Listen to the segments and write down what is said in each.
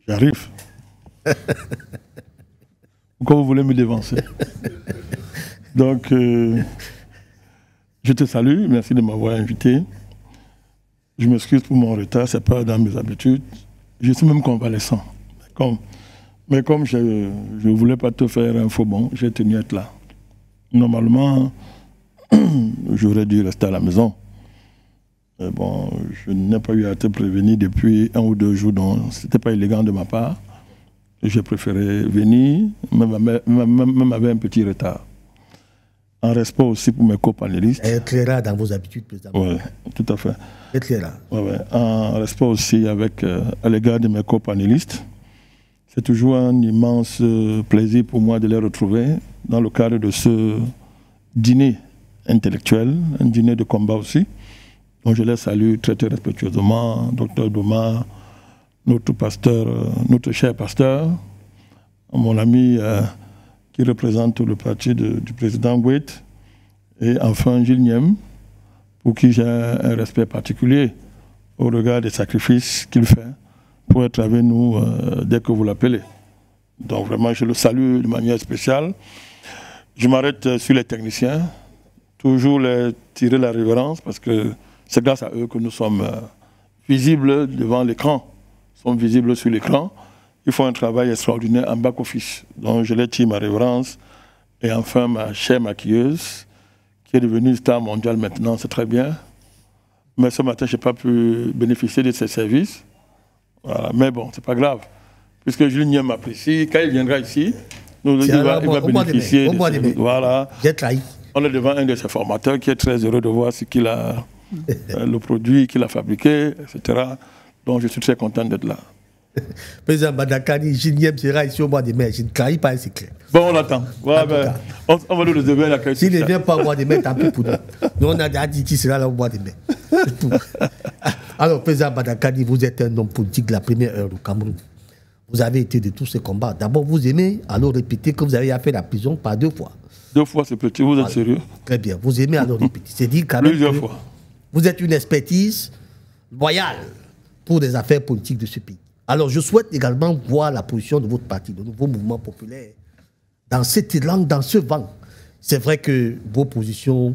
J'arrive. Pourquoi vous voulez me dévancer? Donc, je te salue, merci de m'avoir invité. Je m'excuse pour mon retard, ce n'est pas dans mes habitudes. Je suis même convalescent. Mais comme je ne voulais pas te faire un faux bon, j'ai tenu à être là. Normalement, j'aurais dû rester à la maison. Mais bon, je n'ai pas eu à te prévenir depuis 1 ou 2 jours, donc ce n'était pas élégant de ma part. J'ai préféré venir, même avec un petit retard. En respect aussi pour mes co-panélistes. Être là dans vos habitudes, président. Oui, tout à fait. Être là. Ouais. En respect aussi à l'égard de mes co-panélistes. C'est toujours un immense plaisir pour moi de les retrouver dans le cadre de ce dîner intellectuel, un dîner de combat aussi. Donc je les salue très respectueusement, Dr Doma, notre pasteur, notre cher pasteur, mon ami qui représente le parti du président Gouet, et enfin Gilles Niem, pour qui j'ai un respect particulier au regard des sacrifices qu'il fait pour être avec nous dès que vous l'appelez. Donc vraiment, je le salue de manière spéciale. Je m'arrête sur les techniciens, toujours les tirer la révérence, parce que c'est grâce à eux que nous sommes visibles devant l'écran, sont visibles sur l'écran. Ils font un travail extraordinaire en back-office. Donc je les tire ma révérence. Et enfin, ma chère maquilleuse, qui est devenue star mondiale maintenant, c'est très bien. Mais ce matin, je n'ai pas pu bénéficier de ses services. Voilà. Mais bon, c'est pas grave. Puisque Julien m'apprécie, quand il viendra ici, il va bénéficier de ses services. Voilà. J'ai trahi. On est devant un de ses formateurs qui est très heureux de voir ce qu'il a, le produit qu'il a fabriqué, etc. Donc je suis très content d'être là. Président Badakani, Julien sera ici au mois de mai. Je ne trahis pas, c'est clair. Bon, on attend. Ouais, ben, on va nous réserver l'accueil. S'il ne vient pas au mois de mai, tant pis pour nous. Nous, on a dit qu'il sera là au mois de mai. Alors, président Badakani, vous êtes un homme politique de la première heure au Cameroun. Vous avez été de tous ces combats. D'abord, vous aimez alors répéter que vous avez fait la prison par 2 fois. 2 fois, c'est petit. Vous êtes sérieux? Très bien. Vous aimez alors répéter. C'est dire quand même plusieurs fois. Vous êtes une expertise loyale pour les affaires politiques de ce pays. Alors, je souhaite également voir la position de votre parti, le nouveau mouvement populaire, dans cette langue, dans ce vent. C'est vrai que vos positions,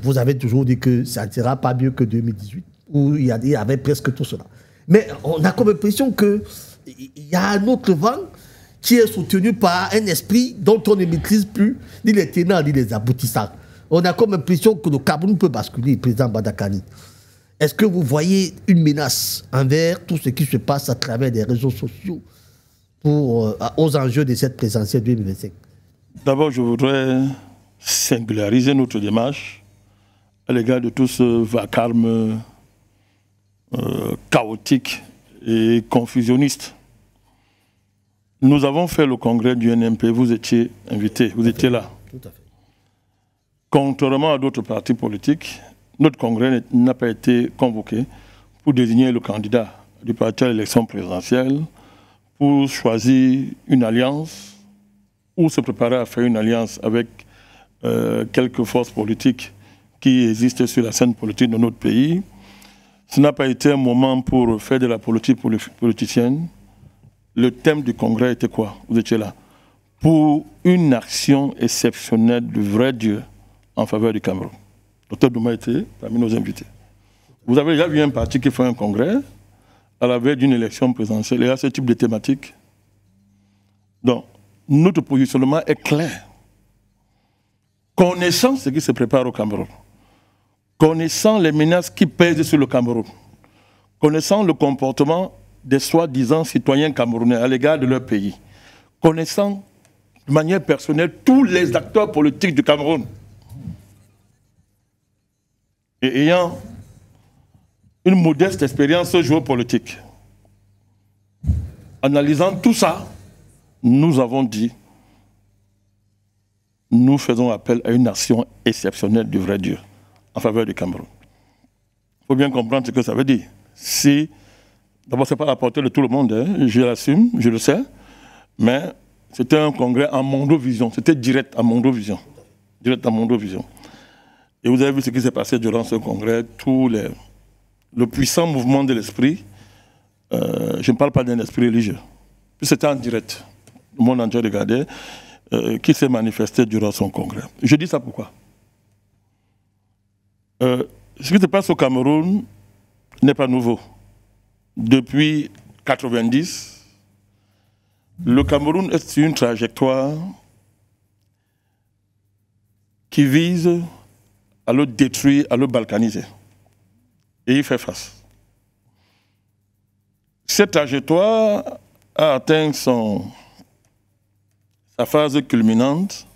vous avez toujours dit que ça ne sera pas mieux que 2018, où il y avait presque tout cela. Mais on a comme l'impression qu'il y a un autre vent qui est soutenu par un esprit dont on ne maîtrise plus ni les tenants ni les aboutissants. On a comme l'impression que le Cameroun peut basculer, président Badakani. Est-ce que vous voyez une menace envers tout ce qui se passe à travers les réseaux sociaux aux enjeux de cette présidentielle 2025? D'abord, je voudrais singulariser notre démarche à l'égard de tout ce vacarme chaotique et confusionniste. Nous avons fait le congrès du NMP, vous étiez invité, vous étiez là. Tout à fait. Contrairement à d'autres partis politiques, notre congrès n'a pas été convoqué pour désigner le candidat du parti à l'élection présidentielle, pour choisir une alliance ou se préparer à faire une alliance avec quelques forces politiques qui existent sur la scène politique de notre pays. Ce n'a pas été un moment pour faire de la politique politicienne. Le thème du congrès était quoi? Vous étiez là. Pour une action exceptionnelle du vrai Dieu en faveur du Cameroun. Dr Douma était parmi nos invités. Vous avez déjà vu un parti qui fait un congrès à la veille d'une élection présidentielle et à ce type de thématique? Donc, notre positionnement est clair. Connaissant ce qui se prépare au Cameroun, connaissant les menaces qui pèsent sur le Cameroun, connaissant le comportement des soi-disant citoyens camerounais à l'égard de leur pays, connaissant de manière personnelle tous les acteurs politiques du Cameroun, et ayant une modeste expérience géopolitique, analysant tout ça, nous avons dit, nous faisons appel à une action exceptionnelle du vrai Dieu en faveur du Cameroun. Il faut bien comprendre ce que ça veut dire. Si, d'abord, ce n'est pas à la portée de tout le monde, hein, je l'assume, je le sais, mais c'était un congrès en mondovision, c'était direct en mondovision. Direct en mondovision. Et vous avez vu ce qui s'est passé durant ce congrès, le puissant mouvement de l'esprit je ne parle pas d'un esprit religieux. C'était en direct. Le monde entier regardait, qui s'est manifesté durant son congrès. Je dis ça pourquoi? Ce qui se passe au Cameroun n'est pas nouveau. Depuis 1990, le Cameroun est sur une trajectoire qui vise à le détruire, à le balkaniser. Et il fait face. Cette trajectoire a atteint sa phase culminante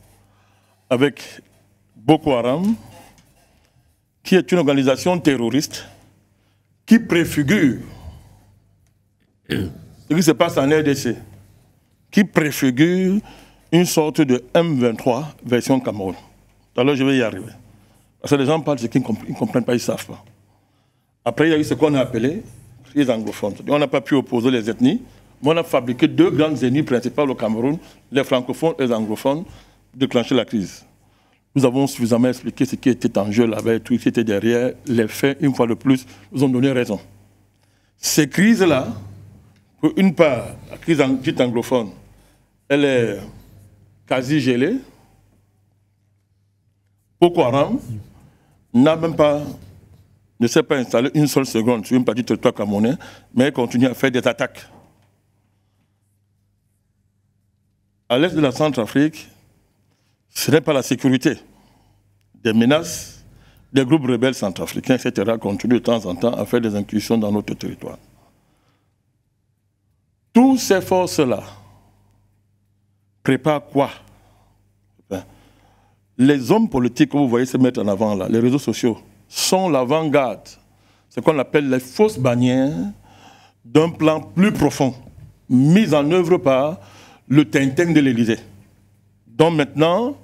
avec Boko Haram, qui est une organisation terroriste qui préfigure ce qui se passe en RDC, qui préfigure une sorte de M23 version Cameroun. Alors je vais y arriver. Parce que les gens parlent de ce qu'ils ne comprennent pas, ils ne savent pas. Après, il y a eu ce qu'on a appelé les anglophones. On n'a pas pu opposer les ethnies, mais on a fabriqué deux grandes ethnies principales au Cameroun, les francophones et les anglophones, déclencher la crise. Nous avons suffisamment expliqué ce qui était en jeu là-bas et tout ce qui était derrière. Les faits, une fois de plus, nous ont donné raison. Ces crises-là, pour une part, la crise dite anglophone, elle est quasi gelée. Boko Haram ne s'est pas installé une seule seconde sur une partie du territoire camerounais, mais elle continue à faire des attaques. À l'est de la Centrafrique, ce n'est pas la sécurité. Des menaces, des groupes rebelles centrafricains, etc., continuent de temps en temps à faire des incursions dans notre territoire. Toutes ces forces-là préparent quoi? Les hommes politiques que vous voyez se mettre en avant là, les réseaux sociaux, sont l'avant-garde, ce qu'on appelle les fausses bannières d'un plan plus profond, mis en œuvre par le Tintin de l'Élysée. Donc maintenant,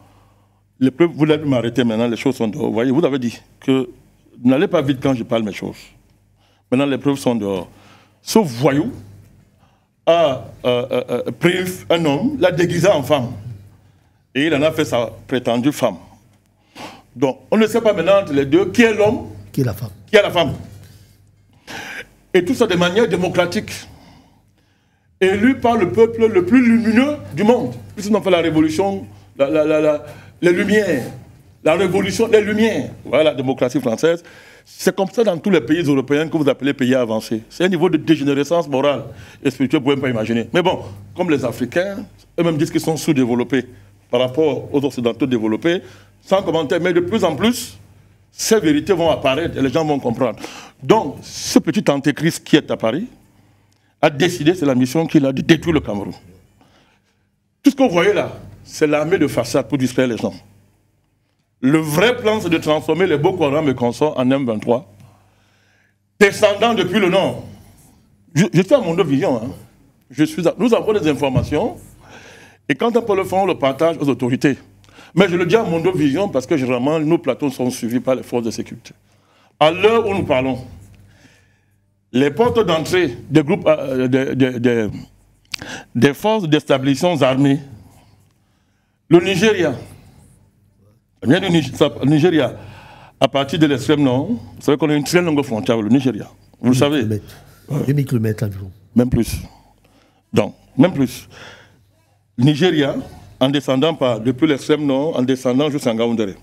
les preuves, vous l'avez m'arrêter maintenant, les choses sont dehors. Vous voyez, vous avez dit que n'allez pas vite quand je parle mes choses. Maintenant, les preuves sont dehors. Ce voyou a pris un homme, l'a déguisé en femme. Et il en a fait sa prétendue femme. Donc, on ne sait pas maintenant entre les deux qui est l'homme, qui est la femme. Qui est la femme. Et tout ça de manière démocratique. Élu par le peuple le plus lumineux du monde. Puisqu'ils ont fait la révolution, les Lumières. La révolution des Lumières. Voilà la démocratie française. C'est comme ça dans tous les pays européens que vous appelez pays avancés. C'est un niveau de dégénérescence morale et spirituelle, vous ne pouvez même pas imaginer. Mais bon, comme les Africains, eux-mêmes disent qu'ils sont sous-développés par rapport aux Occidentaux développés, sans commentaire, mais de plus en plus, ces vérités vont apparaître et les gens vont comprendre. Donc, ce petit antéchrist qui est à Paris a décidé, c'est la mission qu'il a, de détruire le Cameroun. Tout ce que vous voyez là, c'est l'armée de façade pour distraire les gens. Le vrai plan, c'est de transformer les Boko Haram et consorts en M23, descendant depuis le nord. Je suis à Mondo Vision. Hein. Nous avons des informations, et quand on peut le faire, on le partage aux autorités. Mais je le dis à Mondo Vision parce que généralement, nos plateaux sont suivis par les forces de sécurité. À l'heure où nous parlons, les portes d'entrée des groupes, des forces de stabilisation armées, le Nigeria, vient du Nigeria, à partir de l'extrême nord, vous savez qu'on a une très longue frontière avec le Nigeria. Vous le savez. 2000 km environ. Même plus. Donc, même plus. Nigeria, en descendant depuis l'extrême nord, en descendant jusqu'à Ngaoundéré.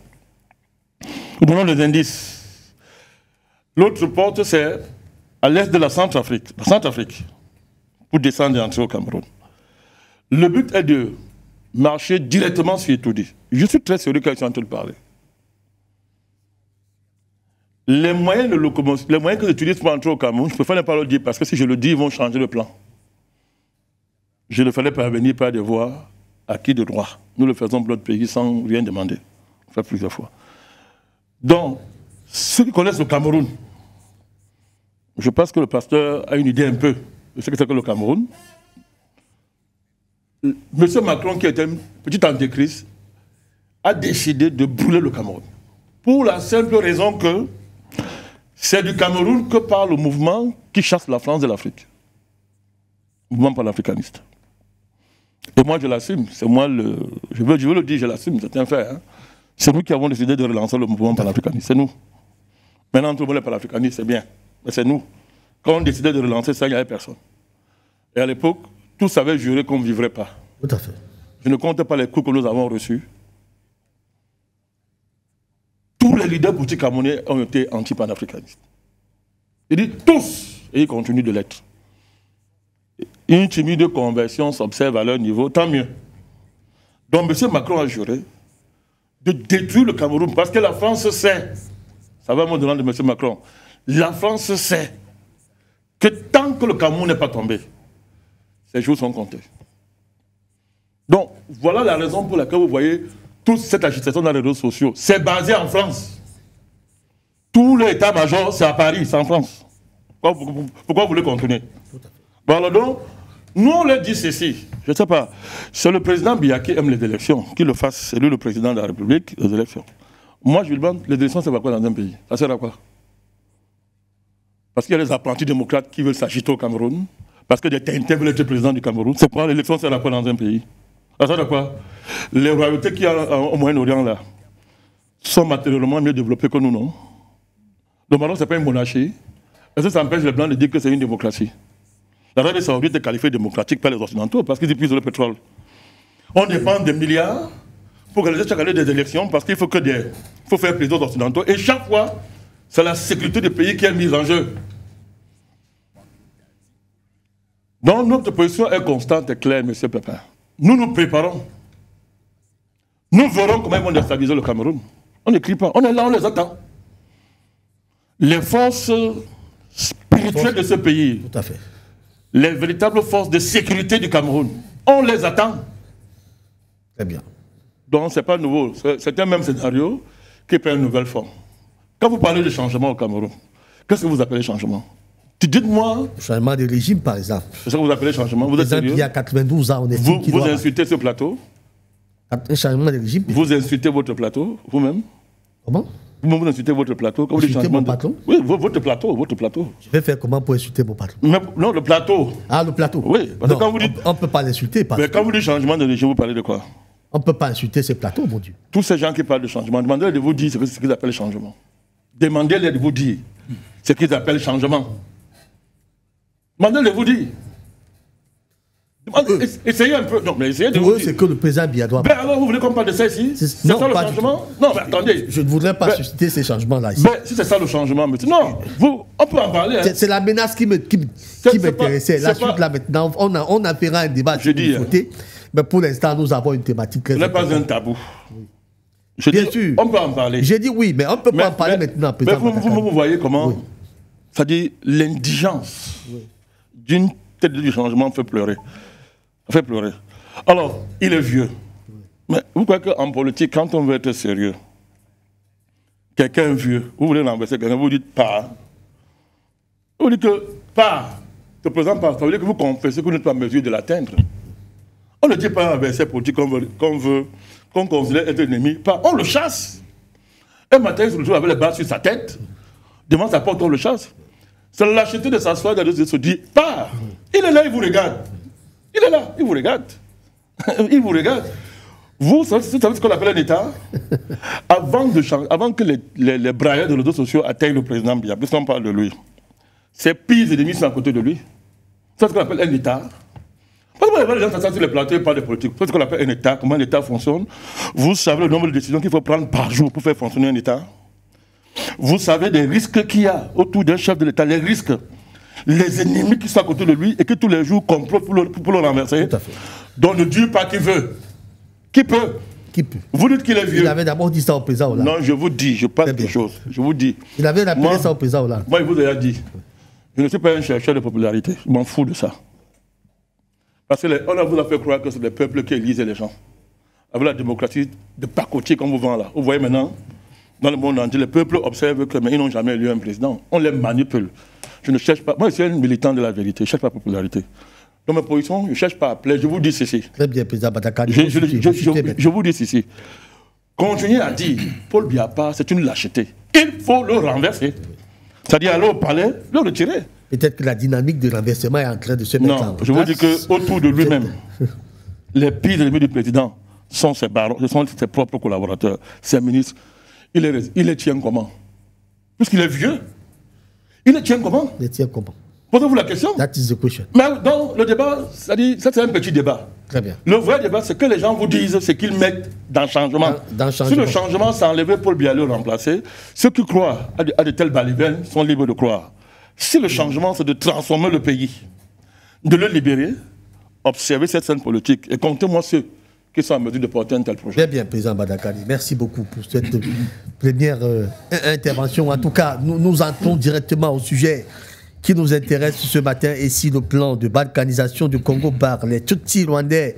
Nous donnons des indices. L'autre porte, c'est à l'est de la Centrafrique, pour descendre et entrer au Cameroun. Le but est de marcher directement sur Etoudi. Je suis très sérieux quand je suis en train de parler. Les moyens de locomotion, les moyens que j'utilise pour entrer au Cameroun, je préfère ne pas le dire parce que si je le dis, ils vont changer le plan. Je ne fallait pas venir par des voies acquis de droit. Nous le faisons pour notre pays sans rien demander. On fait plusieurs fois. Donc, ceux qui connaissent le Cameroun, je pense que le pasteur a une idée un peu de ce que c'est que le Cameroun. Monsieur Macron, qui était un petit antéchrist, a décidé de brûler le Cameroun. Pour la simple raison que c'est du Cameroun que parle le mouvement qui chasse la France de l'Afrique. Mouvement panafricaniste. Et moi, je l'assume. C'est moi je veux le dire, je l'assume, c'est un fait. Hein. C'est nous qui avons décidé de relancer le mouvement panafricaniste. C'est nous. Maintenant, tout le monde est panafricaniste, c'est bien. Mais c'est nous. Quand on décidait de relancer ça, il n'y avait personne. Et à l'époque, tous avaient juré qu'on ne vivrait pas. Tout à fait. Je ne compte pas les coups que nous avons reçus. Tous les leaders politiques camerounais ont été anti-panafricanistes. Il dit tous, et ils continuent de l'être. Une timide conversion s'observe à leur niveau, tant mieux. Donc M. Macron a juré de détruire le Cameroun parce que la France sait, ça va me demander de M. Macron, la France sait que tant que le Cameroun n'est pas tombé, ses jours sont comptés. Donc voilà la raison pour laquelle vous voyez toute cette agitation dans les réseaux sociaux. C'est basé en France. Tout l'état-major, c'est à Paris, c'est en France. Pourquoi vous voulez continuer? Bon, alors donc, nous on leur dit ceci, je ne sais pas, c'est le président Biya qui aime les élections, qu'il le fasse, c'est lui le président de la République, les élections. Moi je lui demande, les élections ça va quoi dans un pays? Ça sert à quoi? Parce qu'il y a des apprentis démocrates qui veulent s'agiter au Cameroun, parce que des TNT veulent être président du Cameroun, c'est quoi l'élection sert à quoi dans un pays? Ça sert à quoi? Les royautés qu'il y a au Moyen-Orient là, sont matériellement mieux développées que nous, non? Le Maroc c'est pas une monarchie, est-ce que ça empêche les Blancs de dire que c'est une démocratie? L'Arabie Saoudite est qualifiée démocratique par les Occidentaux parce qu'ils épuisent le pétrole. On dépense des milliards pour réaliser chaque année des élections parce qu'il faut faire plaisir aux Occidentaux. Et chaque fois, c'est la sécurité du pays qui est mise en jeu. Donc notre position est constante et claire, M. Pépin. Nous nous préparons. Nous verrons comment ils vont déstabiliser le Cameroun. On n'écrit pas. On est là, on les attend. Les forces spirituelles de ce pays. Tout à fait. Les véritables forces de sécurité du Cameroun. On les attend. Très bien. Donc, ce n'est pas nouveau. C'est un même scénario qui prend une nouvelle forme. Quand vous parlez de changement au Cameroun, qu'est-ce que vous appelez changement? Dites-moi. Changement de régime, par exemple. C'est ça que vous appelez changement? Vous êtes sérieux? Il y a 92 ans, on est Vous insultez ce plateau? Un changement de régime. Vous insultez votre plateau, vous-même? Comment? Vous insultez votre plateau? Insulter mon patron? Oui, votre plateau. Je vais faire comment pour insulter mon patron? Non, le plateau. Ah, le plateau? Oui, parce que quand vous dites... On ne peut pas l'insulter. Mais quand vous dites changement de régime, vous parlez de quoi? On ne peut pas insulter ce plateau, mon Dieu. Tous ces gens qui parlent de changement, demandez-leur de vous dire ce qu'ils appellent changement. Demandez-leur de vous dire ce qu'ils appellent changement. Demandez-leur de vous dire. Essayez un peu. Non, mais essayez de Pour vous eux, dire. c'est que le président Biya doit... Ben alors, vous voulez qu'on parle de ça ici? C'est ça le changement? Non, mais attendez. Je ne voudrais pas susciter ces changements-là ici. Mais si c'est ça le changement, mais non, on peut en parler. Hein. C'est la menace qui m'intéressait. La suite, là, maintenant, on a fait un débat sur le côté. Mais pour l'instant, nous avons une thématique très importante. Ce n'est pas un tabou. Oui. Bien sûr. On peut en parler. J'ai dit oui, mais on ne peut pas en parler maintenant. Mais vous voyez comment, c'est-à-dire l'indigence d'une tête du changement fait pleurer. Fait pleurer. Alors, il est vieux. Mais vous croyez qu'en politique, quand on veut être sérieux, quelqu'un vieux, vous voulez renverser quelqu'un, vous dites pas. Vous dites que pas. Le président pas. Ça veut dire que vous confessez que vous n'êtes pas en mesure de l'atteindre. On ne dit pas un verset politique qu'on considère être ennemi. Pas. On le chasse. Un matin, il se retrouve avec les balles sur sa tête. Devant sa porte, on le chasse. C'est la lâcheté de s'asseoir et de se dire, pas. Il est là, il vous regarde. Il est là, il vous regarde. Il vous regarde. Vous savez ce qu'on appelle un État? Avant que les braillards de réseaux sociaux atteignent le président Biya, puisqu'on parle de lui, ses pires ennemis sont à côté de lui. C'est ce qu'on appelle un État. Parce que les gens s'assoient sur les plateaux et parlent de politique. C'est ce qu'on appelle un État, comment un État fonctionne. Vous savez le nombre de décisions qu'il faut prendre par jour pour faire fonctionner un État. Vous savez des risques qu'il y a autour d'un chef de l'État, les risques. Les ennemis qui sont à côté de lui et qui tous les jours complotent pour le renverser. Tout à fait. Donc ne Dieu pas qui veut. Qui peut? Qui peut? Vous dites qu'il est vieux. Il avait d'abord dit ça au président Hollande. Non, je vous dis, je parle des choses. Je vous dis. Il avait appelé ça au président Hollande. Moi, il vous a dit. Je ne suis pas un chercheur de popularité. Je m'en fous de ça. Parce qu'on vous a fait croire que c'est le peuple qui élisait les gens. Avec la démocratie de pacotier qu'on vous vend là. Vous voyez maintenant, dans le monde entier, les peuples observent que mais ils n'ont jamais élu un président. On les manipule. Je ne cherche pas. Moi, je suis un militant de la vérité. Je ne cherche pas la popularité. Dans ma position, je ne cherche pas à plaire. Je vous dis ceci. Très bien, président Batakari. Je vous dis ceci. Continuez à dire, Paul Biya, c'est une lâcheté. Il faut le renverser. C'est-à-dire aller au palais, le retirer. Peut-être que la dynamique de renversement est en train de se mettre en place. Non, je vous dis qu'autour de lui-même, les pires ennemis du président sont ses barons, ce sont ses propres collaborateurs, ses ministres. Il les tient comment? Puisqu'il est vieux. Il les tient comment? Il les tient comment? Posez-vous la question. That is the question. Mais donc, le débat, c'est-à-dire, ça c'est un petit débat. Très bien. Le vrai débat, c'est que les gens vous disent ce qu'ils mettent dans le changement. Si le changement, c'est enlever Paul Biya, le remplacer, ceux qui croient à de telles balivernes sont libres de croire. Si le changement, c'est de transformer le pays, de le libérer, observez cette scène politique et comptez-moi ceux qui sont en mesure de porter un tel projet. Très bien, président Badakari. Merci beaucoup pour cette première intervention. En tout cas, nous entrons directement au sujet qui nous intéresse ce matin. Et si le plan de balkanisation du Congo par les Tutsis rwandais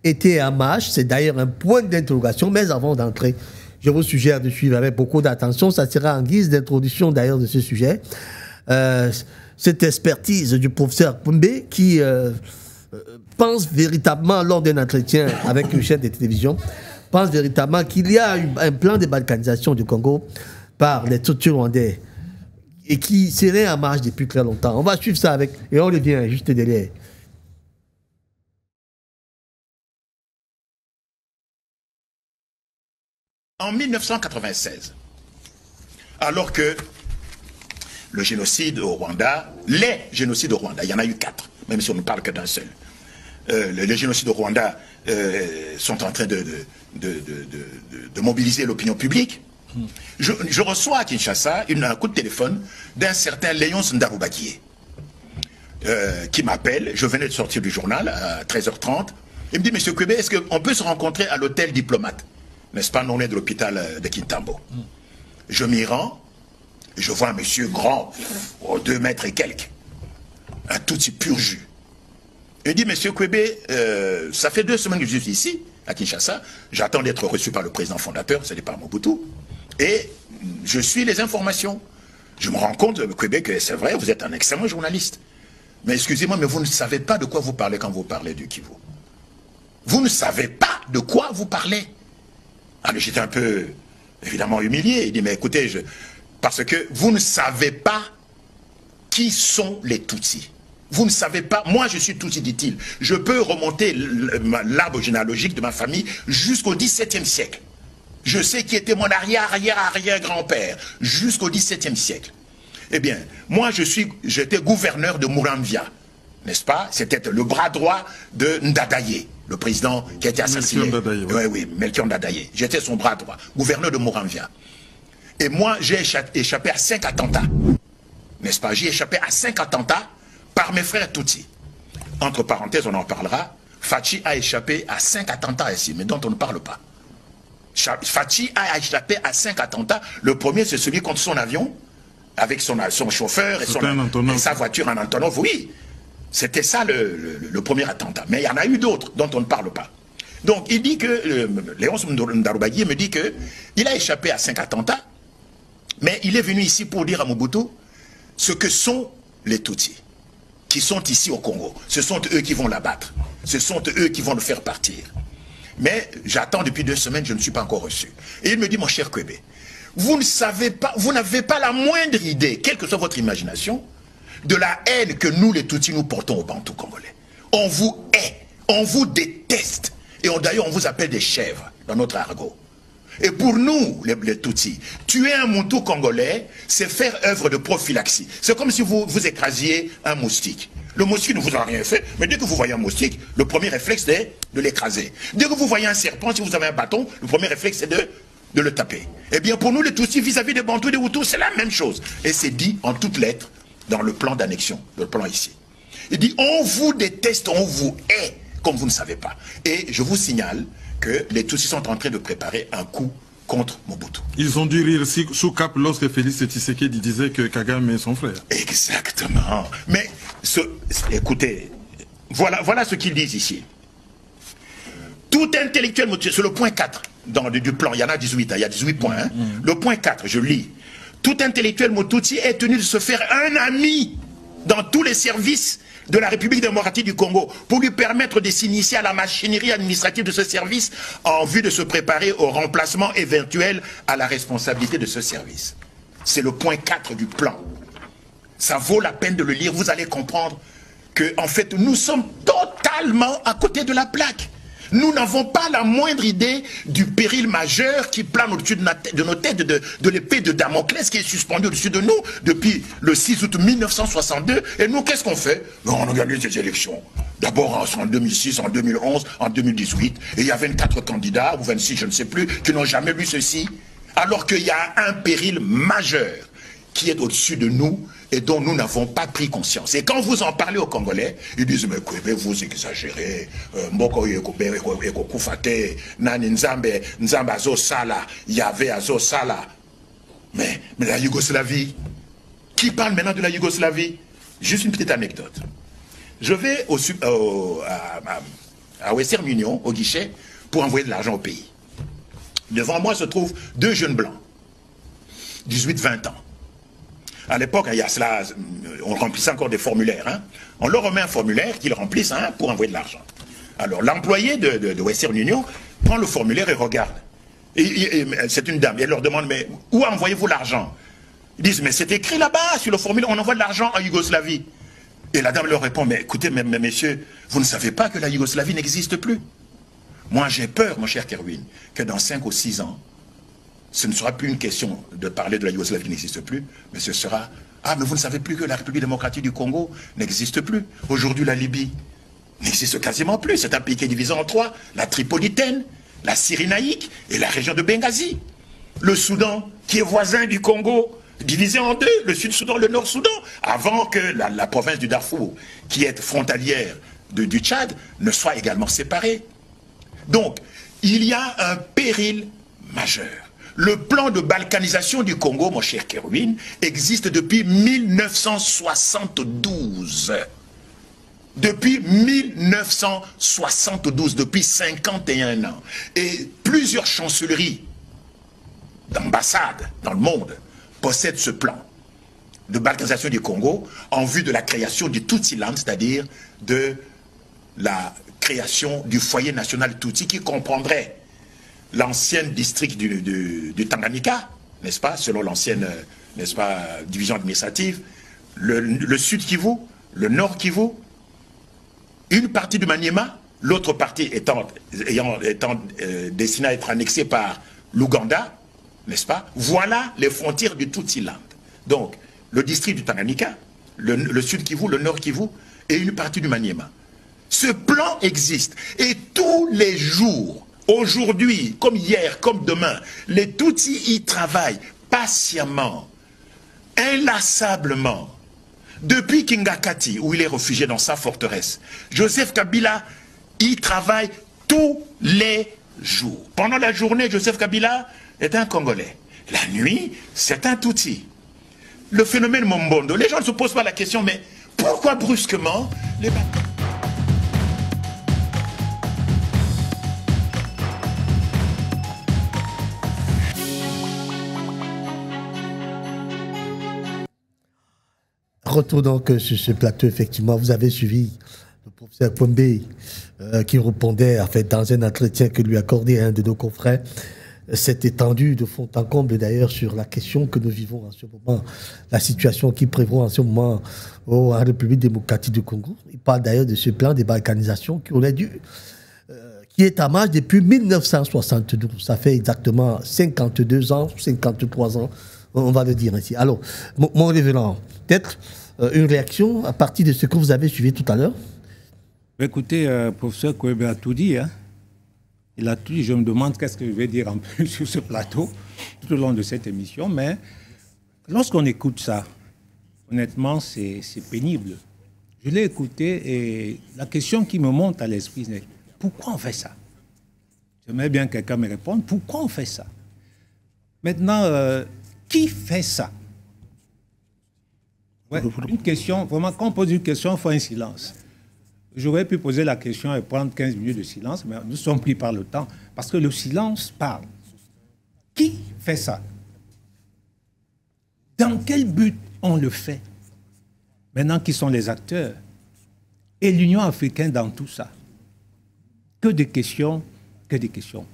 était en marche, c'est d'ailleurs un point d'interrogation. Mais avant d'entrer, je vous suggère de suivre avec beaucoup d'attention. Ça sera en guise d'introduction d'ailleurs de ce sujet. Cette expertise du professeur Pumbe qui pense véritablement, lors d'un entretien avec une chaîne de télévision, pense véritablement qu'il y a un plan de balkanisation du Congo par les Tutsis rwandais et qui serait en marche depuis très longtemps. On va suivre ça avec... Et on revient juste derrière. En 1996, alors que le génocide au Rwanda, les génocides au Rwanda, il y en a eu 4, même si on ne parle que d'un seul. Les génocides au Rwanda sont en train de mobiliser l'opinion publique. Je reçois à Kinshasa un coup de téléphone d'un certain Léonce Ndarubakié qui m'appelle. Je venais de sortir du journal à 13h30. Il me dit, Monsieur Kwebe, est-ce qu'on peut se rencontrer à l'hôtel Diplomate, n'est-ce pas, non loin de l'hôpital de Kintambo? Je m'y rends, je vois un monsieur grand, 2 mètres et quelques, un tout petit pur jus. Il dit, Monsieur Kwebe, ça fait 2 semaines que je suis ici, à Kinshasa. J'attends d'être reçu par le président fondateur, ce n'est pas Mobutu. Et je suis les informations. Je me rends compte, Kwebe, que c'est vrai, vous êtes un excellent journaliste. Mais excusez-moi, mais vous ne savez pas de quoi vous parlez quand vous parlez du Kivu. Vous ne savez pas de quoi vous parlez. Alors j'étais un peu, évidemment, humilié. Il dit, mais écoutez, parce que vous ne savez pas qui sont les Tutsis. Vous ne savez pas, moi je suis Tutsi, dit-il. Je peux remonter l'arbre généalogique de ma famille jusqu'au XVIIe siècle. Je sais qui était mon arrière-arrière-arrière-grand-père jusqu'au XVIIe siècle. Eh bien, moi j'étais gouverneur de Muramvia, n'est-ce pas? C'était le bras droit de Ndadaye, le président qui a été assassiné. Oui, Melchior Ndadaye. J'étais son bras droit, gouverneur de Muramvia. Et moi, j'ai échappé à 5 attentats, n'est-ce pas? J'ai échappé à 5 attentats par mes frères Tutsi. Entre parenthèses, on en parlera. Fachi a échappé à 5 attentats ici, mais dont on ne parle pas. Fachi a échappé à 5 attentats. Le premier, c'est celui contre son avion, avec son chauffeur et sa voiture en Antonov. Oui, c'était ça le premier attentat. Mais il y en a eu d'autres dont on ne parle pas. Donc il dit que, Léonce Ndarubakié me dit qu'il a échappé à 5 attentats, mais il est venu ici pour dire à Mobutu ce que sont les Tutsis, qui sont ici au Congo. Ce sont eux qui vont l'abattre. Ce sont eux qui vont le faire partir. Mais j'attends depuis 2 semaines, je ne suis pas encore reçu. Et il me dit, mon cher Kwebe, vous ne savez pas, vous n'avez pas la moindre idée, quelle que soit votre imagination, de la haine que nous, les Tutsis, nous portons aux Bantous congolais. On vous hait, on vous déteste. Et d'ailleurs, on vous appelle des chèvres dans notre argot. Et pour nous, les Tutsis, tuer un Moutou congolais, c'est faire œuvre de prophylaxie. C'est comme si vous écrasiez un moustique. Le moustique ne vous a rien fait, mais dès que vous voyez un moustique, le premier réflexe c'est de l'écraser. Dès que vous voyez un serpent, si vous avez un bâton, le premier réflexe c'est de le taper. Eh bien pour nous les Tutsis vis-à-vis des Bantous et des Hutus, c'est la même chose. Et c'est dit en toutes lettres dans le plan d'annexion, le plan ici. Il dit on vous déteste, on vous hait, comme vous ne savez pas. Et je vous signale que les Tutsis sont en train de préparer un coup contre Mobutu. Ils ont dû rire sous cap lorsque Félix Tshisekedi disait que Kagame est son frère. Exactement. Mais, écoutez, voilà ce qu'ils disent ici. Tout intellectuel, c'est le point 4 du plan, il y en a 18, il y a 18 points. Hein. Le point 4, je lis. Tout intellectuel Mututsi est tenu de se faire un ami dans tous les services de la République démocratique du Congo pour lui permettre de s'initier à la machinerie administrative de ce service en vue de se préparer au remplacement éventuel à la responsabilité de ce service. C'est le point 4 du plan. Ça vaut la peine de le lire, vous allez comprendre que en fait nous sommes totalement à côté de la plaque. Nous n'avons pas la moindre idée du péril majeur qui plane au-dessus de nos têtes, de l'épée de Damoclès qui est suspendue au-dessus de nous depuis le 6 août 1962. Et nous, qu'est-ce qu'on fait? On a gagné ces élections. D'abord en 2006, en 2011, en 2018. Et il y a 24 candidats, ou 26, je ne sais plus, qui n'ont jamais lu ceci. Alors qu'il y a un péril majeur qui est au-dessus de nous et dont nous n'avons pas pris conscience. Et quand vous en parlez aux Congolais, ils disent, mais vous exagérez, Mboko Ekokufate, Nani Nzambe Azo Sala, Yahvé Azo Sala. Mais la Yougoslavie, qui parle maintenant de la Yougoslavie? Juste une petite anecdote. Je vais à Western Union, au guichet, pour envoyer de l'argent au pays. Devant moi se trouvent deux jeunes blancs, 18-20 ans. À l'époque, il y a cela, on remplissait encore des formulaires. Hein. On leur remet un formulaire qu'ils remplissent pour envoyer de l'argent. Alors l'employé de Western Union prend le formulaire et regarde. Et c'est une dame. Et elle leur demande, mais où envoyez-vous l'argent? Ils disent, mais c'est écrit là-bas, sur le formulaire, on envoie de l'argent en Yougoslavie. Et la dame leur répond, mais écoutez, messieurs, vous ne savez pas que la Yougoslavie n'existe plus? Moi, j'ai peur, mon cher Kerwin, que dans 5 ou 6 ans, ce ne sera plus une question de parler de la Yougoslavie qui n'existe plus, mais ce sera, ah, mais vous ne savez plus que la République démocratique du Congo n'existe plus. Aujourd'hui, la Libye n'existe quasiment plus. C'est un pays qui est divisé en 3, la Tripolitaine, la Cyrénaïque et la région de Benghazi. Le Soudan, qui est voisin du Congo, divisé en 2, le Sud-Soudan, le Nord-Soudan, avant que la province du Darfour, qui est frontalière du Tchad, ne soit également séparée. Donc, il y a un péril majeur. Le plan de balkanisation du Congo, mon cher Kerwin, existe depuis 1972. Depuis 1972, depuis 51 ans. Et plusieurs chancelleries d'ambassades dans le monde possèdent ce plan de balkanisation du Congo en vue de la création du Tutsi-land, c'est-à-dire de la création du foyer national Tutsi qui comprendrait l'ancien district du Tanganyika, n'est-ce pas, selon l'ancienne, n'est-ce pas, division administrative, le sud Kivu, le nord Kivu, une partie du Maniema, l'autre partie étant destinée à être annexée par l'Ouganda, n'est-ce pas? Voilà les frontières du Tutsi-land. Donc, le district du Tanganyika, le sud Kivu, le nord Kivu et une partie du Maniema. Ce plan existe et tous les jours, aujourd'hui, comme hier, comme demain, les Tutsis y travaillent patiemment, inlassablement. Depuis Kingakati, où il est réfugié dans sa forteresse, Joseph Kabila y travaille tous les jours. Pendant la journée, Joseph Kabila est un Congolais. La nuit, c'est un Tutsi. Le phénomène Mombondo, les gens ne se posent pas la question, mais pourquoi brusquement les... Retour donc sur ce plateau, effectivement, vous avez suivi le professeur Pombe qui répondait en fait, dans un entretien que lui accordait un de nos confrères. C'est étendu de fond en comble d'ailleurs sur la question que nous vivons en ce moment, la situation qui prévaut en ce moment en République démocratique du Congo. Il parle d'ailleurs de ce plan de balkanisation qui est en marche depuis 1972. Ça fait exactement 52 ans, 53 ans, on va le dire ici. Alors, mon révérend, peut-être une réaction à partir de ce que vous avez suivi tout à l'heure? Écoutez, professeur Kouébé a tout dit. Hein. Il a tout dit. Je me demande qu'est-ce que je vais dire un peu sur ce plateau tout au long de cette émission. Mais lorsqu'on écoute ça, honnêtement, c'est pénible. Je l'ai écouté et la question qui me monte à l'esprit, c'est pourquoi on fait ça? J'aimerais bien que quelqu'un me réponde. Pourquoi on fait ça? Maintenant, qui fait ça? Ouais, une question, vraiment, quand on pose une question, il faut un silence. J'aurais pu poser la question et prendre 15 minutes de silence, mais nous sommes pris par le temps, parce que le silence parle. Qui fait ça? Dans quel but on le fait? Maintenant, qui sont les acteurs? Et l'Union africaine dans tout ça? Que des questions, que des questions.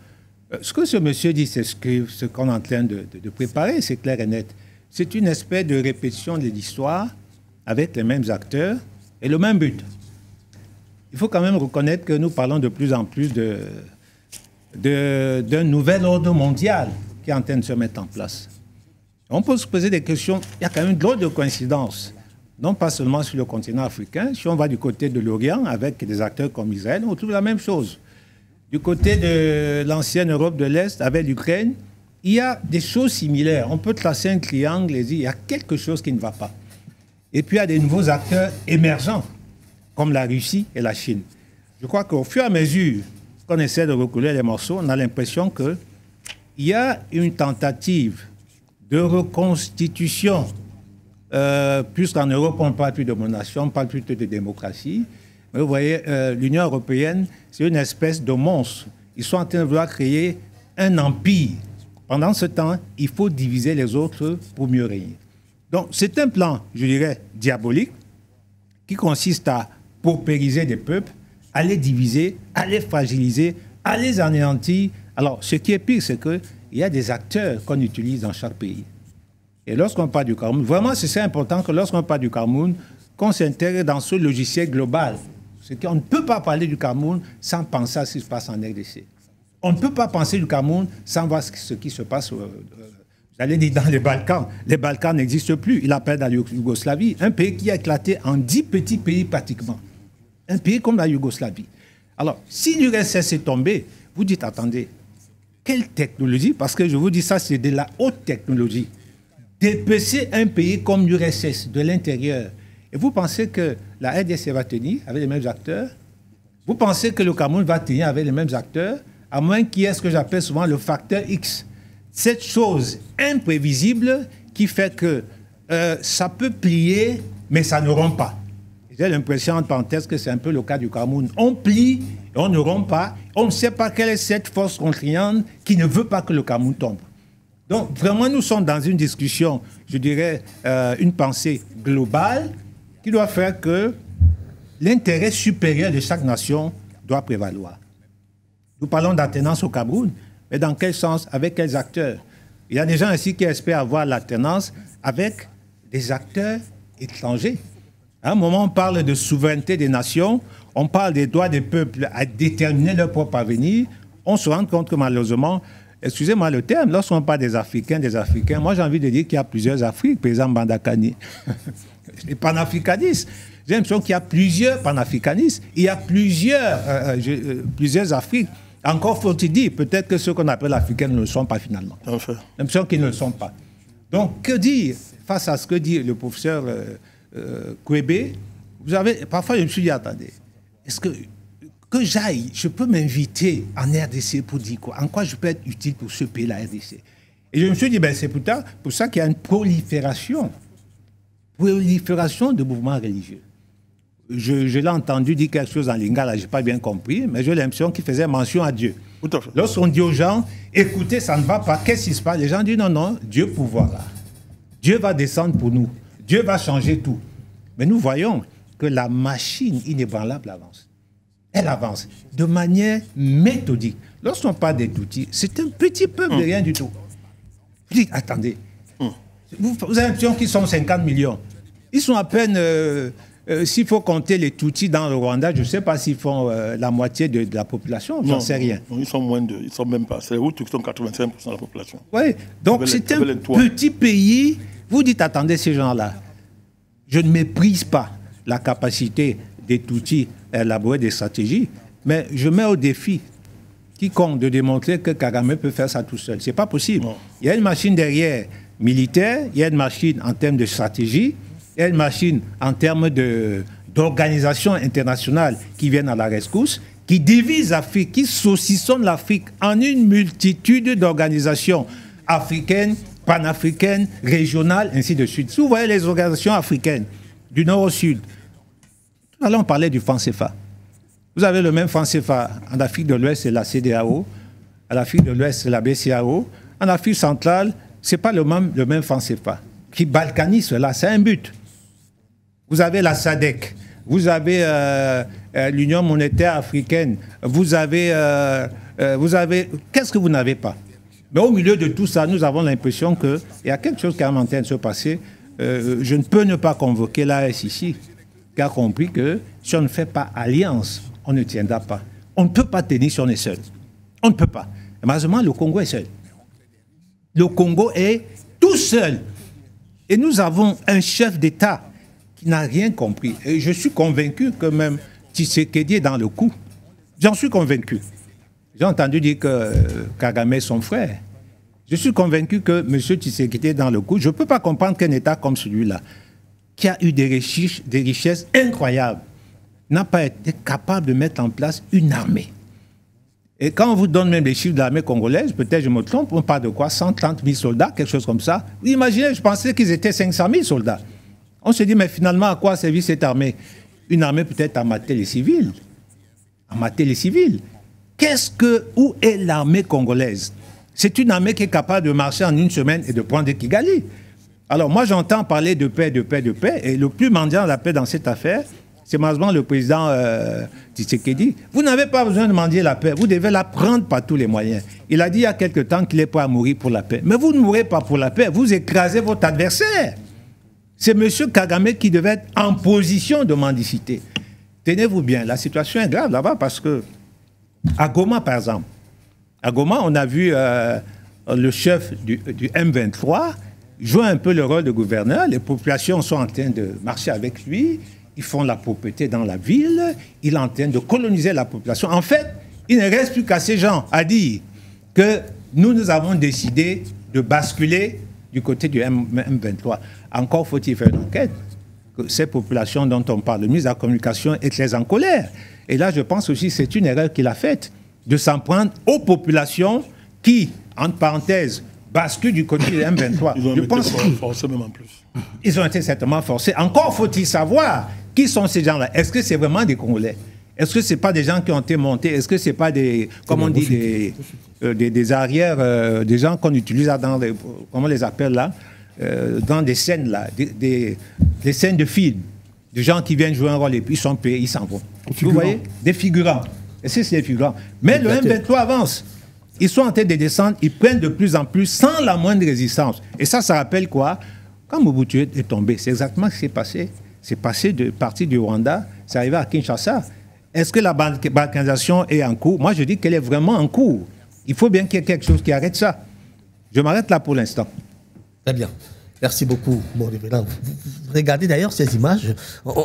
Ce que ce monsieur dit, c'est ce qu'on est en train de préparer, c'est clair et net. C'est une espèce de répétition de l'histoire avec les mêmes acteurs et le même but. il faut quand même reconnaître que nous parlons de plus en plus d'un nouvel ordre mondial qui est en train de se mettre en place. On peut se poser des questions. Il y a quand même drôle de coïncidences, non pas seulement sur le continent africain. Si on va du côté de l'Orient, avec des acteurs comme Israël, on trouve la même chose. Du côté de l'ancienne Europe de l'Est, avec l'Ukraine, il y a des choses similaires. On peut tracer un triangle et dire il y a quelque chose qui ne va pas. Et puis il y a des nouveaux acteurs émergents, comme la Russie et la Chine. Je crois qu'au fur et à mesure qu'on essaie de recoller les morceaux, on a l'impression qu'il y a une tentative de reconstitution, puisqu'en Europe, on ne parle plus de monarchie, on parle plutôt de démocratie. Mais vous voyez, l'Union européenne, c'est une espèce de monstre. Ils sont en train de vouloir créer un empire. Pendant ce temps, il faut diviser les autres pour mieux régner. Donc, c'est un plan, je dirais, diabolique, qui consiste à paupériser des peuples, à les diviser, à les fragiliser, à les anéantir. Alors, ce qui est pire, c'est qu'il y a des acteurs qu'on utilise dans chaque pays. Et lorsqu'on parle du Cameroun, vraiment, c'est important que lorsqu'on parle du Cameroun, qu'on s'intègre dans ce logiciel global. C'est qu'on ne peut pas parler du Cameroun sans penser à ce qui se passe en RDC. On ne peut pas penser du Cameroun sans voir ce qui se passe, j'allais dire, dans les Balkans. Les Balkans n'existent plus. Il appelle la Yougoslavie, un pays qui a éclaté en 10 petits pays pratiquement. Un pays comme la Yougoslavie. Alors, si l'URSS est tombé, vous dites, attendez, quelle technologie? Parce que je vous dis ça, c'est de la haute technologie. Dépecer un pays comme l'URSS de l'intérieur. Et vous pensez que la RDC va tenir avec les mêmes acteurs? Vous pensez que le Cameroun va tenir avec les mêmes acteurs? À moins qu'il y ait ce que j'appelle souvent le facteur X. Cette chose imprévisible qui fait que ça peut plier, mais ça ne rompt pas. J'ai l'impression, en parenthèse, que c'est un peu le cas du Cameroun. On plie, et on ne rompt pas. On ne sait pas quelle est cette force contraignante qui ne veut pas que le Cameroun tombe. Donc, vraiment, nous sommes dans une discussion, je dirais, une pensée globale qui doit faire que l'intérêt supérieur de chaque nation doit prévaloir. Nous parlons d'alternance au Cameroun, mais dans quel sens? Avec quels acteurs? Il y a des gens ici qui espèrent avoir l'alternance avec des acteurs étrangers. À un moment, on parle de souveraineté des nations, on parle des droits des peuples à déterminer leur propre avenir. On se rend compte que malheureusement, excusez-moi le terme, lorsqu'on parle des Africains, moi j'ai envie de dire qu'il y a plusieurs Afriques, par exemple Bandakani. Les panafricanistes. J'ai l'impression qu'il y a plusieurs panafricanistes, il y a plusieurs Afriques. Encore faut-il dire, peut-être que ceux qu'on appelle africains ne le sont pas finalement. J'ai l'impression qu'ils ne le sont pas. Donc, que dire face à ce que dit le professeur Kwebe? Parfois, je me suis dit, attendez, est-ce que j'aille, je peux m'inviter en RDC pour dire quoi? En quoi je peux être utile pour ce pays, la RDC? Et je me suis dit, ben, c'est pour ça qu'il y a une prolifération de mouvements religieux. Je l'ai entendu dire quelque chose en lingala, je n'ai pas bien compris, mais j'ai l'impression qu'il faisait mention à Dieu. Lorsqu'on dit aux gens, écoutez, ça ne va pas, qu'est-ce qui se passe? Les gens disent, non, Dieu pourvoira. Dieu va descendre pour nous. Dieu va changer tout. Mais nous voyons que la machine inébranlable avance. Elle avance de manière méthodique. Lorsqu'on parle des Tutsis, c'est un petit peuple de rien du tout. Vous dites, attendez, vous avez l'impression qu'ils sont 50 millions. Ils sont à peine... s'il faut compter les Tutsis dans le Rwanda, je ne sais pas s'ils font la moitié de la population, j'en sais rien. Non, ils sont moins de... Ils sont même pas... C'est les Hutus qui sont 85% de la population. Oui, donc c'est un petit pays. Vous dites, attendez, ces gens-là, je ne méprise pas la capacité des Tutsis à élaborer des stratégies, mais je mets au défi quiconque de démontrer que Kagame peut faire ça tout seul. Ce n'est pas possible. Non. Il y a une machine derrière militaire, il y a une machine en termes de stratégie, il y a une machine en termes d'organisation internationale qui viennent à la rescousse, qui divise l'Afrique, qui saucissonne l'Afrique en une multitude d'organisations africaines, panafricaines, régionales, ainsi de suite. Si vous voyez les organisations africaines, du nord au sud, tout à l'heure on parlait du franc CFA. Vous avez le même franc CFA en Afrique de l'Ouest, c'est la CEDEAO, en Afrique de l'Ouest, c'est la BCEAO, en Afrique centrale, ce n'est pas le même franc CFA. Qui balkanise cela, c'est un but. Vous avez la SADC, vous avez l'Union monétaire africaine, vous avez qu'est-ce que vous n'avez pas? Mais au milieu de tout ça, nous avons l'impression qu'il y a quelque chose qui est en train de se passer. Je ne peux ne pas convoquer l'AS ici. qui a compris que si on ne fait pas alliance, on ne tiendra pas. On ne peut pas tenir si on est seul. On ne peut pas. Malheureusement, le Congo est seul. Le Congo est tout seul. Et nous avons un chef d'État qui n'a rien compris. Et je suis convaincu que même Tshisekedi est dans le coup. J'en suis convaincu. J'ai entendu dire que Kagame est son frère. Je suis convaincu que M. Tshisekedi est dans le coup. Je ne peux pas comprendre qu'un État comme celui-là, qui a eu des richesses incroyables, n'a pas été capable de mettre en place une armée. Et quand on vous donne même les chiffres de l'armée congolaise, peut-être je me trompe, on parle de quoi? 130 000 soldats, quelque chose comme ça. Vous imaginez, je pensais qu'ils étaient 500 000 soldats. On se dit, mais finalement, à quoi a servi cette armée? Une armée peut-être à mater les civils. À mater les civils. Où est l'armée congolaise? C'est une armée qui est capable de marcher en une semaine et de prendre Kigali. Alors moi, j'entends parler de paix, de paix, de paix, et le plus mendiant de la paix dans cette affaire, c'est malheureusement le président Tshisekedi. Vous n'avez pas besoin de mendier la paix, vous devez la prendre par tous les moyens. Il a dit il y a quelque temps qu'il est prêt à mourir pour la paix. Mais vous ne mourrez pas pour la paix, vous écrasez votre adversaire. C'est M. Kagame qui devait être en position de mendicité. Tenez-vous bien, la situation est grave là-bas parce que, à Goma par exemple, à Goma, on a vu le chef du M23 jouer un peu le rôle de gouverneur. Les populations sont en train de marcher avec lui. Ils font la propreté dans la ville. Il est en train de coloniser la population. En fait, il ne reste plus qu'à ces gens à dire que nous avons décidé de basculer du côté du M23. Encore faut-il faire une enquête. Que ces populations dont on parle, le ministre de la Communication est très en colère. Et là, je pense aussi que c'est une erreur qu'il a faite de s'en prendre aux populations qui, entre parenthèses, basculent du côté du M23. Ils ont été forcés même en plus. Ils ont été certainement forcés. Encore faut-il savoir qui sont ces gens-là. Est-ce que c'est vraiment des Congolais? Est-ce que ce n'est pas des gens qui ont été montés? Est-ce que ce n'est pas des, comment on dit, des arrières, des gens qu'on utilise dans les, comment on les appelle là, dans des scènes là, des scènes de films, des gens qui viennent jouer un rôle et puis ils sont payés, ils s'en vont. Vous voyez? Des figurants. Est-ce que c'est des figurants? Mais le M23 avance. Ils sont en train de descendre, ils prennent de plus en plus sans la moindre résistance. Et ça rappelle quoi? Quand Mobutu est tombé, c'est exactement ce qui s'est passé. C'est passé de partie du Rwanda, c'est arrivé à Kinshasa. Est-ce que la balkanisation est en cours? Moi, je dis qu'elle est vraiment en cours. Il faut bien qu'il y ait quelque chose qui arrête ça. Je m'arrête là pour l'instant. Très bien. Merci beaucoup, mon révérend. Vous regardez d'ailleurs ces images.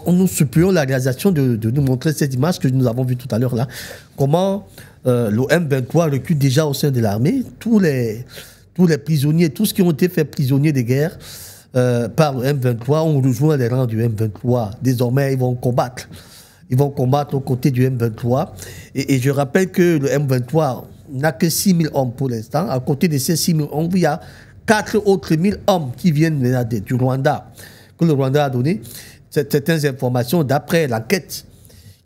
Nous supplions la réalisation de nous montrer ces images que nous avons vues tout à l'heure là. Comment le M23 recule déjà au sein de l'armée. Tous les prisonniers, tous ceux qui ont été faits prisonniers de guerre par le M23 ont rejoint les rangs du M23. Désormais, ils vont combattre. Ils vont combattre aux côtés du M23. Et je rappelle que le M23 n'a que 6 000 hommes pour l'instant. À côté de ces 6 000 hommes, il y a 4 autres 000 hommes qui viennent du Rwanda, que le Rwanda a donné. Certaines informations, d'après l'enquête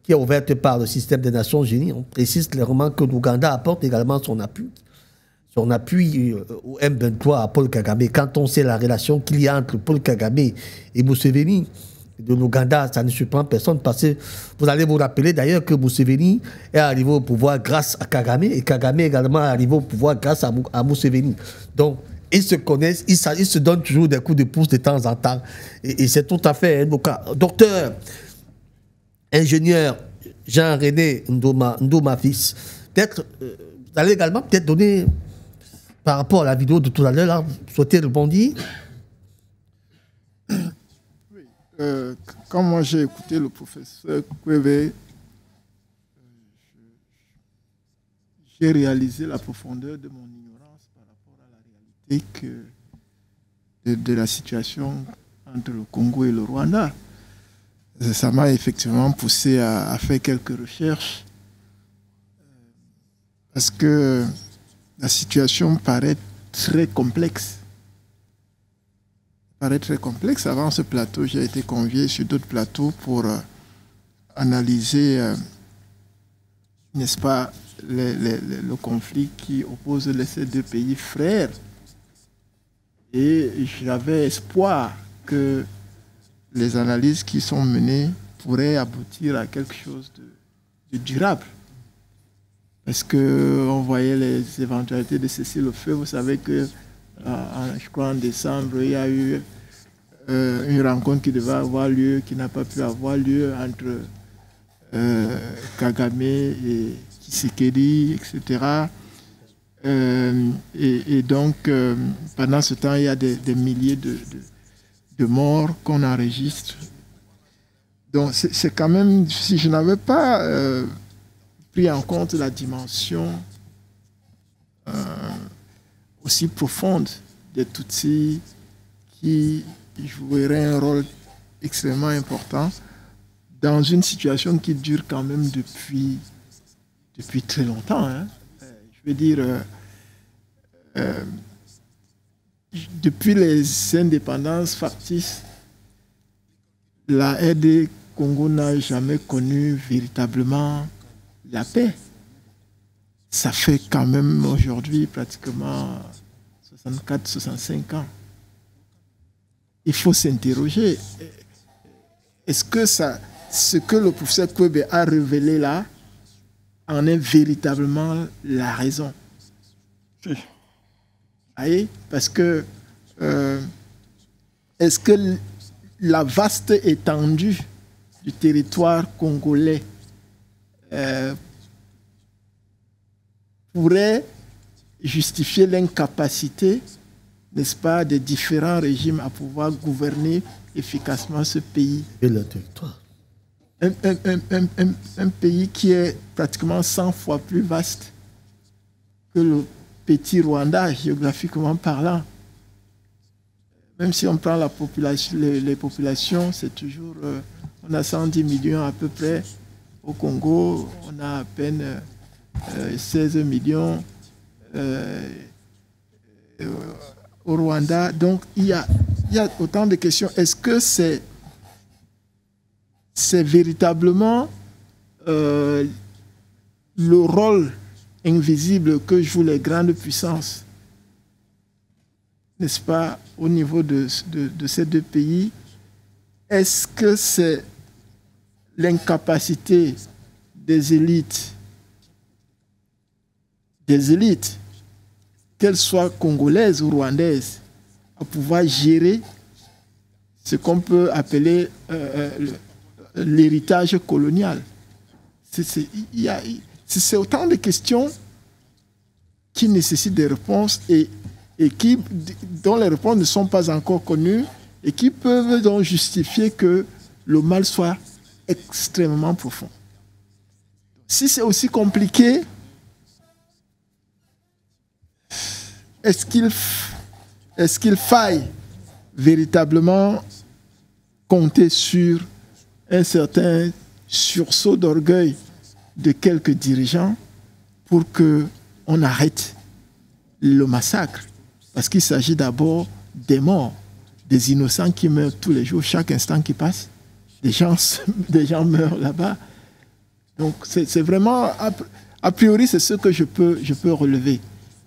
qui est ouverte par le système des Nations Unies, on précise clairement que l'Ouganda apporte également son appui au M23 à Paul Kagame. Quand on sait la relation qu'il y a entre Paul Kagame et Museveni de l'Ouganda, ça ne surprend personne parce que vous allez vous rappeler d'ailleurs que Museveni est arrivé au pouvoir grâce à Kagame et Kagame également est arrivé au pouvoir grâce à Museveni. Donc, ils se connaissent, ils se donnent toujours des coups de pouce de temps en temps. Et c'est tout à fait le cas. Docteur, ingénieur Jean-René Ndoma fils, peut-être, vous allez également peut-être donner, par rapport à la vidéo de tout à l'heure, vous souhaitez rebondir? Oui. Quand moi j'ai écouté le professeur Kwebe, j'ai réalisé la profondeur de mon ignorance par rapport à la réalité de la situation entre le Congo et le Rwanda. Ça m'a effectivement poussé à faire quelques recherches parce que la situation paraît très complexe. Avant ce plateau, j'ai été convié sur d'autres plateaux pour analyser, n'est-ce pas, le conflit qui oppose ces deux pays frères. Et j'avais espoir que les analyses qui sont menées pourraient aboutir à quelque chose de durable. Parce qu'on voyait les éventualités de cesser le feu. Vous savez que, je crois en décembre, il y a eu une rencontre qui devait avoir lieu, qui n'a pas pu avoir lieu entre Kagame et Tshisekedi, etc. Et donc, pendant ce temps, il y a des milliers de morts qu'on enregistre. Donc, c'est quand même, si je n'avais pas pris en compte la dimension aussi profonde des Tutsis qui joueraient un rôle extrêmement important dans une situation qui dure quand même depuis très longtemps. Hein. Je veux dire, depuis les indépendances factices, la RD Congo n'a jamais connu véritablement la paix. Ça fait quand même aujourd'hui pratiquement 64-65 ans. Il faut s'interroger. Est-ce que ce que le professeur Kwebe a révélé là en est véritablement la raison? Oui. Parce que est-ce que la vaste étendue du territoire congolais pourrait justifier l'incapacité, n'est-ce pas, des différents régimes à pouvoir gouverner efficacement ce pays? Et le territoire. Un pays qui est pratiquement 100 fois plus vaste que le petit Rwanda, géographiquement parlant. Même si on prend la population, les populations, c'est toujours... on a 110 millions à peu près. Au Congo, on a à peine 16 millions. Au Rwanda. Donc, il y a autant de questions. Est-ce que c'est véritablement le rôle invisible que jouent les grandes puissances, n'est-ce pas, au niveau de ces deux pays? Est-ce que c'est l'incapacité des élites, qu'elles soient congolaises ou rwandaises, à pouvoir gérer ce qu'on peut appeler l'héritage colonial? C'est autant de questions qui nécessitent des réponses et dont les réponses ne sont pas encore connues et qui peuvent donc justifier que le mal soit extrêmement profond. Si c'est aussi compliqué, est-ce qu'il faille véritablement compter sur un certain sursaut d'orgueil de quelques dirigeants pour qu'on arrête le massacre? Parce qu'il s'agit d'abord des morts, des innocents qui meurent tous les jours, chaque instant qui passe. Des gens meurent là-bas. Donc c'est vraiment, a priori, c'est ce que je peux relever.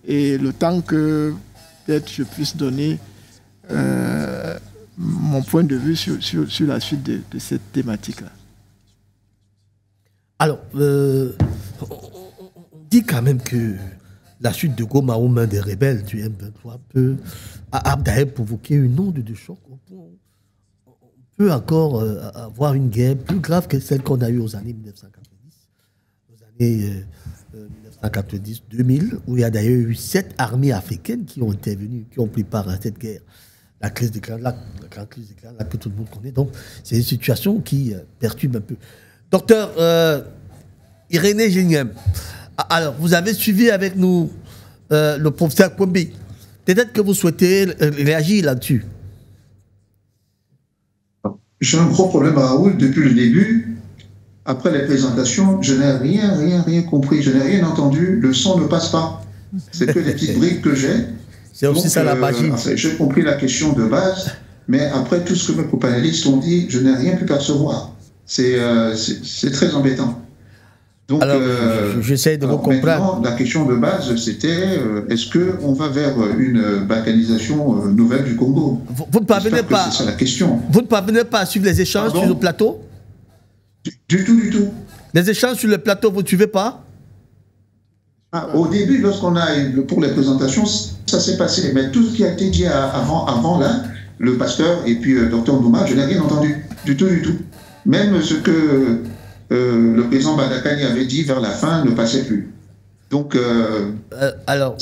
Et le temps que peut-être je puisse donner mon point de vue sur la suite de cette thématique-là. Alors, on dit quand même que la chute de Goma aux mains des rebelles du M23 a d'ailleurs provoqué une onde de choc. On peut encore avoir une guerre plus grave que celle qu'on a eue aux années 1990, aux années 1990-2000, où il y a d'ailleurs eu 7 armées africaines qui ont intervenu, qui ont pris part à cette guerre. La crise des Grands Lacs, la grande crise des Grands Lacs que tout le monde connaît. Donc, c'est une situation qui perturbe un peu. Docteur Irénée Gignem, alors, vous avez suivi avec nous le professeur Kwebe. Peut-être que vous souhaitez réagir là-dessus. J'ai un gros problème à Raoul depuis le début. Après les présentations, je n'ai rien compris. Je n'ai rien entendu. Le son ne passe pas. C'est que les petites briques que j'ai. C'est aussi ça la magie. J'ai compris la question de base, mais après tout ce que mes copanélistes ont dit, je n'ai rien pu percevoir. C'est très embêtant. Donc, alors, j'essaie de vous comprendre. La question de base, c'était est-ce qu'on va vers une balkanisation nouvelle du Congo? Vous ne parvenez pas. C'est ça la question. Vous ne parvenez pas à suivre les échanges sur le plateau? Du tout. Les échanges sur le plateau, vous ne suivez pas? Au début, lorsqu'on a pour les présentations, ça s'est passé. Mais tout ce qui a été dit avant là, le pasteur et puis Dr Ndouma, je n'ai rien entendu. Du tout, du tout. Même ce que le président Badakani avait dit vers la fin ne passait plus. Donc, alors,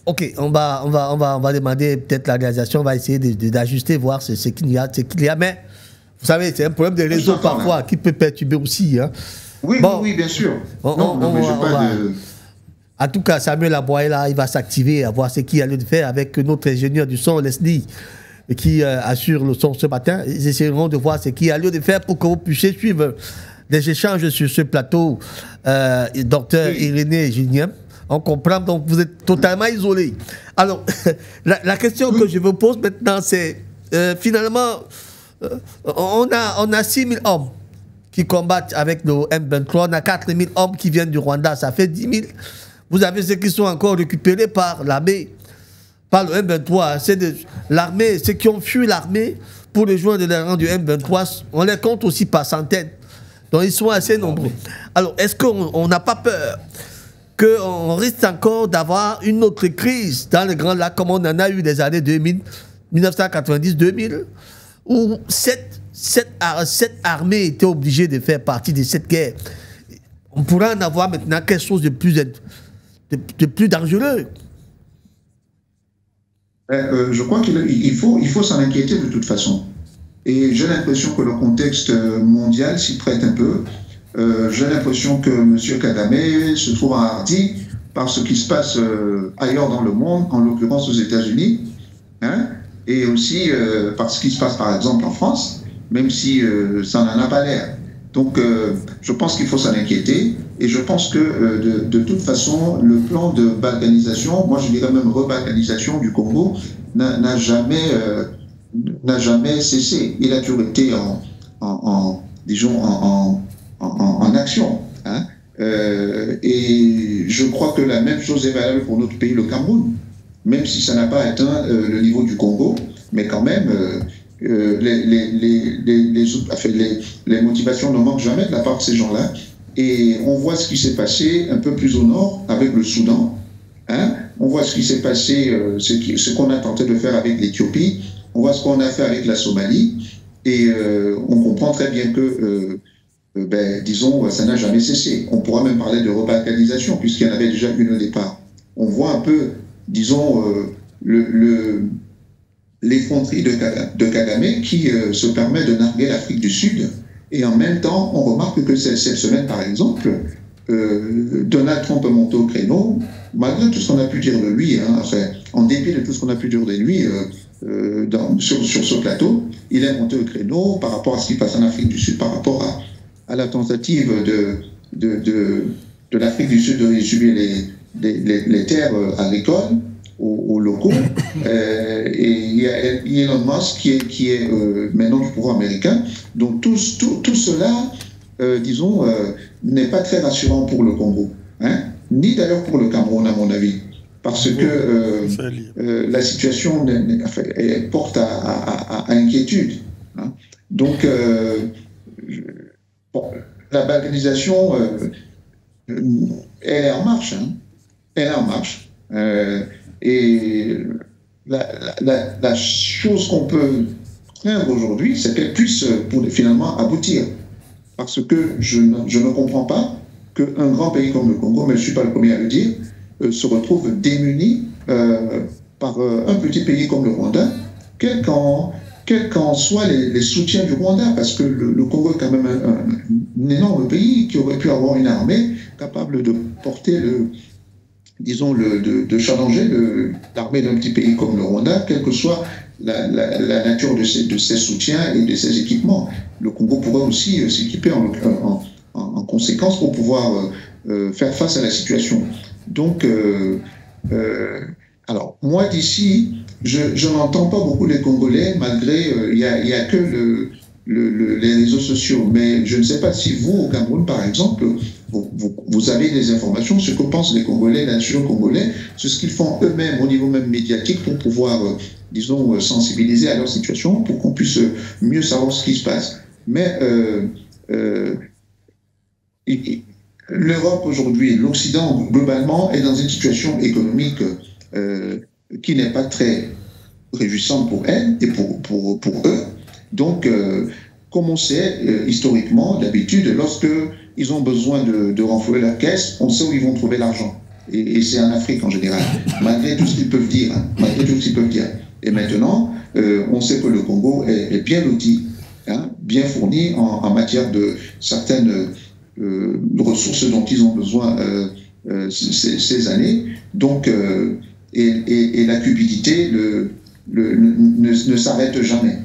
ok, on va demander peut-être la réalisation, on va essayer d'ajuster, voir ce qu'il y a, mais vous savez, c'est un problème de réseau parfois qui peut perturber aussi. Hein. Oui, bon, oui, bien sûr. En tout cas, Samuel Aboye, là, il va s'activer à voir ce qu'il y a lieu de faire avec notre ingénieur du son, Leslie, qui assure le son ce matin. Ils essaieront de voir ce qu'il y a lieu de faire pour que vous puissiez suivre des échanges sur ce plateau, docteur Irénée Julien. On comprend, donc vous êtes totalement isolé. Alors, la question que je vous pose maintenant, c'est finalement, on a 6 000 hommes qui combattent avec le M23, on a 4 000 hommes qui viennent du Rwanda, ça fait 10 000. Vous avez ceux qui sont encore récupérés par l'armée, par le M23. C'est l'armée, ceux qui ont fui l'armée pour rejoindre les rangs du M23, on les compte aussi par centaines. Donc ils sont assez nombreux. Alors, est-ce qu'on n'a pas peur qu'on risque encore d'avoir une autre crise dans le Grand Lac, comme on en a eu des années 2000, 1990-2000, où cette armée était obligée de faire partie de cette guerre? On pourrait en avoir maintenant quelque chose de plus dangereux. Je crois qu'il faut s'en inquiéter de toute façon. Et j'ai l'impression que le contexte mondial s'y prête un peu. J'ai l'impression que M. Kagame se trouve enhardi par ce qui se passe ailleurs dans le monde, en l'occurrence aux États-Unis, hein, et aussi par ce qui se passe par exemple en France, même si ça n'en a pas l'air. Donc je pense qu'il faut s'en inquiéter, et je pense que de toute façon, le plan de balkanisation, moi je dirais même rebalkanisation du Congo, n'a jamais cessé. Il a toujours été en action. Hein. Et je crois que la même chose est valable pour notre pays, le Cameroun. Même si ça n'a pas atteint le niveau du Congo, mais quand même, les motivations ne manquent jamais de la part de ces gens-là. Et on voit ce qui s'est passé un peu plus au nord avec le Soudan. Hein. On voit ce qui s'est passé, ce qu'on a tenté de faire avec l'Éthiopie. On voit ce qu'on a fait avec la Somalie. Et on comprend très bien que, disons, ça n'a jamais cessé. On pourra même parler de rebalkanisation, puisqu'il y en avait déjà une au départ. On voit un peu, disons, l'effronterie de Kagame qui se permet de narguer l'Afrique du Sud. Et en même temps, on remarque que cette semaine, par exemple, Donald Trump est monté au créneau, malgré tout ce qu'on a pu dire de lui, hein, enfin, en dépit de tout ce qu'on a pu dire de lui sur ce plateau, il est monté au créneau par rapport à ce qui passe en Afrique du Sud, par rapport à la tentative de l'Afrique du Sud de redistribuer les terres agricoles aux locaux. Et il y a Elon Musk qui est maintenant du pouvoir américain. Donc tout cela, disons, n'est pas très rassurant pour le Congo, hein, ni d'ailleurs pour le Cameroun, à mon avis. Parce que la situation porte à inquiétude. Hein. Donc, la balkanisation, elle est en marche. Hein. Elle est en marche. Et la chose qu'on peut craindre aujourd'hui, c'est qu'elle puisse finalement aboutir. Parce que je ne comprends pas qu'un grand pays comme le Congo, mais je ne suis pas le premier à le dire, se retrouve démuni par un petit pays comme le Rwanda, quels qu'en soient les soutiens du Rwanda, parce que le Congo est quand même un énorme pays qui aurait pu avoir une armée capable de porter de challenger l'armée d'un petit pays comme le Rwanda, quelle que soit la nature de ses soutiens et de ses équipements. Le Congo pourrait aussi s'équiper en conséquence pour pouvoir faire face à la situation. Donc, alors, moi d'ici, je n'entends pas beaucoup les Congolais, malgré, il n'y a que les réseaux sociaux. Mais je ne sais pas si vous, au Cameroun, par exemple, vous avez des informations sur ce que pensent les Congolais, la nation congolais, sur ce qu'ils font eux-mêmes au niveau même médiatique pour pouvoir, disons, sensibiliser à leur situation, pour qu'on puisse mieux savoir ce qui se passe. Mais l'Europe aujourd'hui, l'Occident globalement est dans une situation économique qui n'est pas très réjouissante pour elles et pour eux. Donc, comme on sait, historiquement, d'habitude, lorsque ils ont besoin de renflouer leur caisse, on sait où ils vont trouver l'argent. Et c'est en Afrique en général, malgré tout ce qu'ils peuvent dire. Malgré tout ce qu'ils peuvent dire. Et maintenant, on sait que le Congo est bien loti, bien fourni en matière de certaines ressources dont ils ont besoin ces années. Donc, et la cupidité ne s'arrête jamais.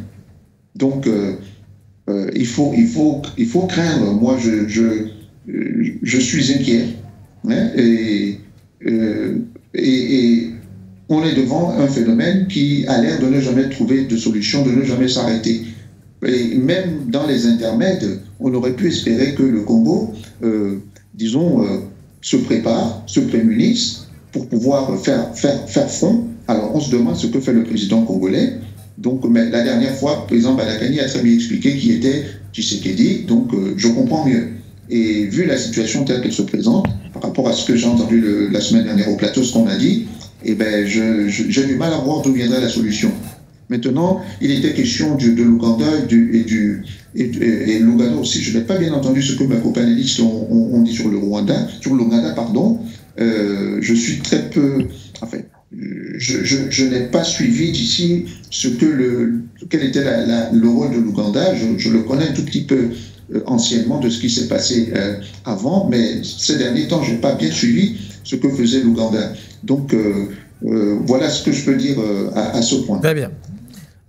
Donc, il faut craindre. Moi, je suis inquiet. Et on est devant un phénomène qui a l'air de ne jamais trouver de solution, de ne jamais s'arrêter. Et même dans les intermèdes, on aurait pu espérer que le Congo, se prépare, se prémunisse pour pouvoir faire front. Alors, on se demande ce que fait le président congolais. Donc, mais la dernière fois, le président Balakani a très bien expliqué qui était Tshisekedi, donc je comprends mieux. Et vu la situation telle qu'elle se présente, par rapport à ce que j'ai entendu la semaine dernière au plateau, ce qu'on a dit, eh ben, j'ai du mal à voir d'où viendrait la solution. Maintenant, il était question de l'Ouganda et l'Ouganda aussi. Je n'ai pas bien entendu ce que mes companélistes ont dit sur l'Ouganda, pardon. Je suis très peu... Enfin, je n'ai pas suivi d'ici quel était le rôle de l'Ouganda. Je le connais un tout petit peu anciennement de ce qui s'est passé avant, mais ces derniers temps, je n'ai pas bien suivi ce que faisait l'Ouganda. Donc, voilà ce que je peux dire à ce point. Très bien.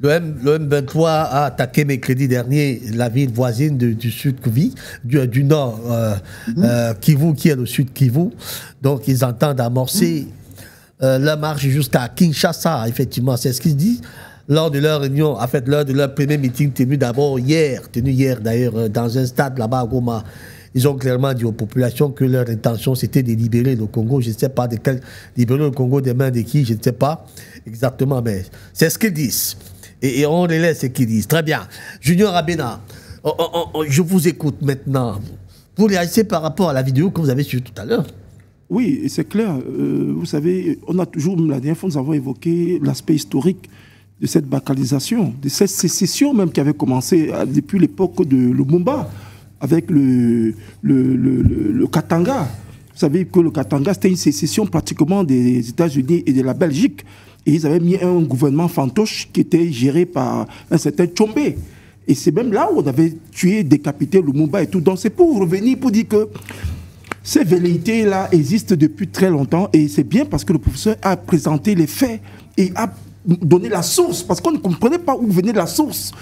Le M23 a attaqué mercredi dernier la ville voisine du sud Kivu, du nord Kivu, qui est le sud Kivu. Donc, ils entendent amorcer la marche jusqu'à Kinshasa. Effectivement, c'est ce qu'ils disent. Lors de leur réunion, en fait, lors de leur premier meeting tenu hier d'ailleurs, dans un stade là-bas à Goma, ils ont clairement dit aux populations que leur intention c'était de libérer le Congo. Je ne sais pas libérer le Congo des mains de qui, je ne sais pas exactement, mais c'est ce qu'ils disent. Et on les laisse ce qu'ils disent. Très bien. Junior Abena, je vous écoute maintenant. Vous réagissez par rapport à la vidéo que vous avez suivie tout à l'heure. Oui, c'est clair. Vous savez, on a toujours, la dernière fois, nous avons évoqué l'aspect historique de cette balkanisation, de cette sécession même qui avait commencé depuis l'époque de Lumumba, avec le Katanga. Vous savez que le Katanga, c'était une sécession pratiquement des États-Unis et de la Belgique. Et ils avaient mis un gouvernement fantoche qui était géré par un certain Tchombe. Et c'est même là où on avait tué, décapité Lumumba et tout. Donc c'est pour revenir, pour dire que ces velléités-là existent depuis très longtemps. Et c'est bien parce que le professeur a présenté les faits et a donné la source. Parce qu'on ne comprenait pas où venait la source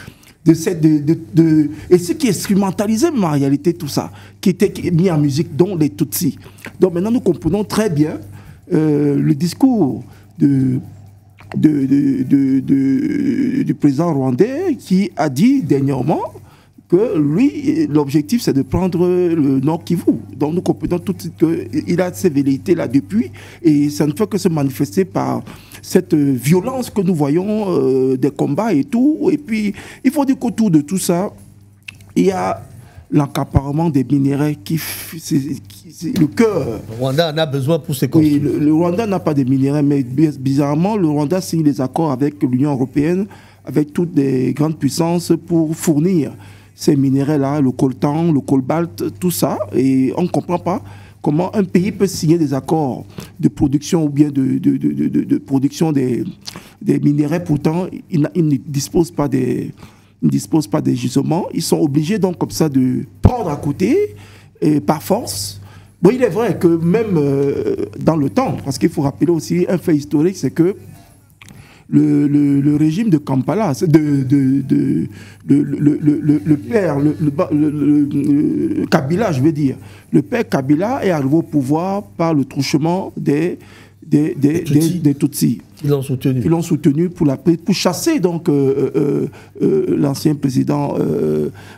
et ce qui instrumentalisait en réalité tout ça, qui était mis en musique, dont les Tutsis. Donc maintenant nous comprenons très bien le discours du président rwandais qui a dit dernièrement que lui, l'objectif c'est de prendre le Nord Kivu. Donc nous comprenons tout de suite qu'il a ces velléités-là depuis, et ça ne fait que se manifester par cette violence que nous voyons des combats et tout. Et puis, il faut dire qu'autour de tout ça, il y a l'accaparement des minéraux c'est le cœur. Le Rwanda en a besoin pour ses construire. Oui, le Rwanda n'a pas de minéraux, mais bizarrement, le Rwanda signe des accords avec l'Union européenne, avec toutes les grandes puissances pour fournir ces minéraux-là, le coltan, le cobalt, tout ça. Et on ne comprend pas comment un pays peut signer des accords de production ou bien de production des minéraux. Pourtant, il ne dispose pas des gisements. Ils sont obligés donc comme ça de prendre à côté, et par force. Bon, il est vrai que même dans le temps, parce qu'il faut rappeler aussi un fait historique, c'est que le régime de Kampala, le père, Kabila, je veux dire, le père Kabila est arrivé au pouvoir par le truchement des Tutsis. Ils l'ont soutenu. Ils l'ont soutenu pour chasser donc l'ancien président.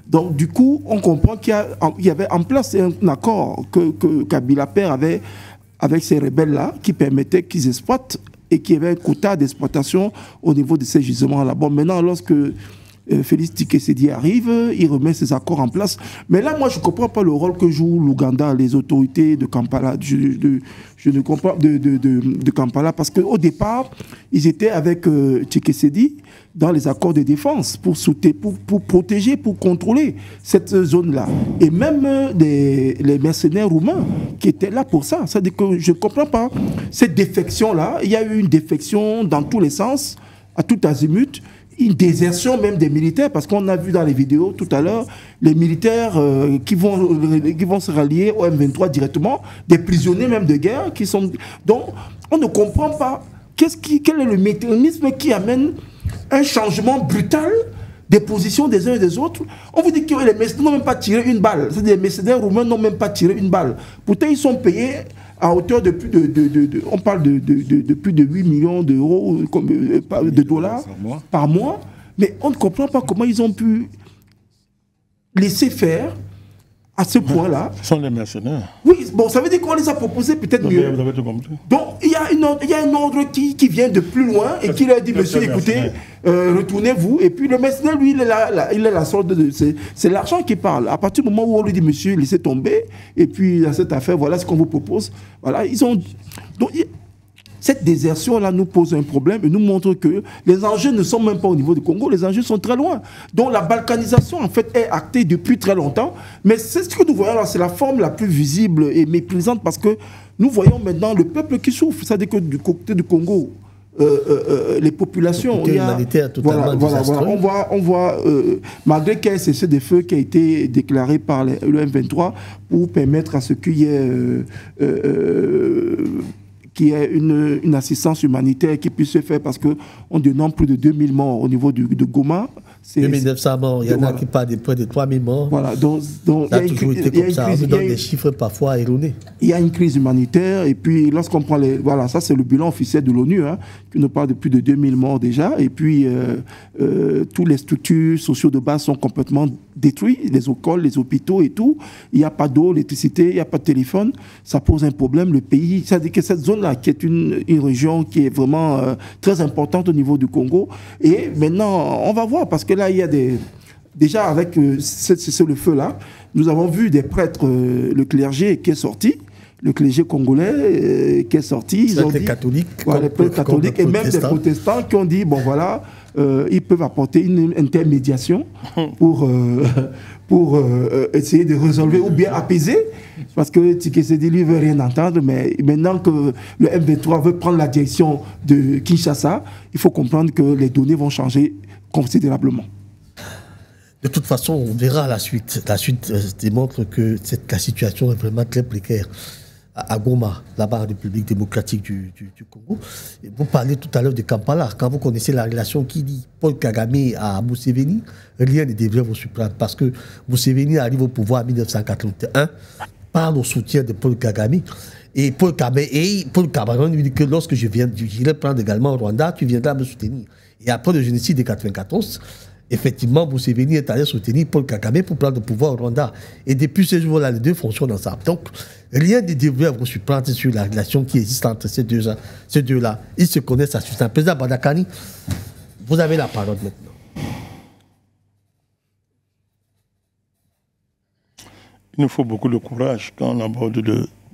Donc du coup, on comprend qu'il y avait en place un accord que Kabila père avait avec ces rebelles-là qui permettait qu'ils exploitent et qui avait un quota d'exploitation au niveau de ces gisements-là. Bon, maintenant, lorsque Félix Tshisekedi arrive, il remet ses accords en place. Mais là, moi, je ne comprends pas le rôle que joue l'Ouganda, les autorités de Kampala. Je ne comprends pas de Kampala parce qu'au départ, ils étaient avec Tshisekedi dans les accords de défense pour protéger, pour contrôler cette zone-là. Et même les mercenaires roumains qui étaient là pour ça. C'est-à-dire que je ne comprends pas cette défection-là. Il y a eu une défection dans tous les sens, à tout azimut. Une désertion même des militaires, parce qu'on a vu dans les vidéos tout à l'heure, les militaires qui vont se rallier au M23 directement, des prisonniers même de guerre qui sont... Donc, on ne comprend pas quel est le mécanisme qui amène un changement brutal des positions des uns et des autres. On vous dit que les mercenaires n'ont même pas tiré une balle. C'est-à-dire les mercenaires roumains n'ont même pas tiré une balle. Pourtant, ils sont payés à hauteur de plus on parle de plus de 8 millions d'euros, de dollars par mois. Mais on ne comprend pas comment ils ont pu laisser faire à ce point-là. Ce sont les mercenaires. Oui, bon, ça veut dire qu'on les a proposés peut-être mieux. Vous avez tout compris. Donc, il y a un ordre qui vient de plus loin et qui leur dit, monsieur, écoutez, retournez-vous. Et puis le mercenaire, lui, il est la sorte de... C'est l'argent qui parle. À partir du moment où on lui dit, monsieur, laissez tomber, et puis, à cette affaire, voilà ce qu'on vous propose. Voilà, ils ont... Donc, cette désertion-là nous pose un problème et nous montre que les enjeux ne sont même pas au niveau du Congo, les enjeux sont très loin. Donc la balkanisation, en fait, est actée depuis très longtemps. Mais c'est ce que nous voyons là, c'est la forme la plus visible et méprisante parce que nous voyons maintenant le peuple qui souffre. C'est-à-dire que du côté du Congo, les populations... On voit malgré qu'il y ait cessé des feux qui a été déclaré par le M23 pour permettre à ce qu'il y ait... qu'il y ait une assistance humanitaire qui puisse se faire parce qu'on dénombre plus de 2000 morts au niveau de Goma. 2900 morts, il y en a qui parlent de près de 3000 morts. Voilà, donc ça a toujours été comme ça, on donne des chiffres parfois erronés. Il y a une crise humanitaire et puis lorsqu'on prend les... Voilà, ça c'est le bilan officiel de l'ONU, qui nous parle de plus de 2000 morts déjà. Et puis, toutes les structures sociales de base sont complètement détruites, les écoles, les hôpitaux et tout. Il n'y a pas d'eau, d'électricité, il n'y a pas de téléphone. Ça pose un problème. Le pays, c'est-à-dire que cette zone-là, qui est une région qui est vraiment très importante au niveau du Congo. Et maintenant, on va voir, parce que là, il y a déjà avec le feu-là, nous avons vu des prêtres, le clergé qui est sorti, le clergé congolais qui est sorti. Ils ont dit, catholiques, les prêtres catholiques et même des protestants qui ont dit, bon voilà, ils peuvent apporter une intermédiation pour essayer de résolver ou bien apaiser, parce que Tshisekedi lui veut rien entendre, mais maintenant que le M23 veut prendre la direction de Kinshasa, il faut comprendre que les données vont changer considérablement. De toute façon, on verra la suite. La suite démontre que la situation est vraiment très précaire. À Goma, là-bas en République démocratique du Congo. Et vous parlez tout à l'heure de Kampala. Quand vous connaissez la relation qui dit Paul Kagame à Museveni, rien ne devrait vous surprendre parce que Museveni arrive au pouvoir en 1981 par le soutien de Paul Kagame. Et Paul Kagame lui dit que lorsque j'irai prendre également au Rwanda, tu viendras me soutenir. Et après le génocide de 1994, effectivement, Museveni est allé soutenir Paul Kagame pour prendre le pouvoir au Rwanda. Et depuis ce jour-là, les deux fonctionnent ensemble. Donc, rien ne devrait vous surprendre sur la relation qui existe entre ces deux-là. Ils se connaissent à ce temps. Président Badakani, vous avez la parole maintenant. Il nous faut beaucoup de courage quand on aborde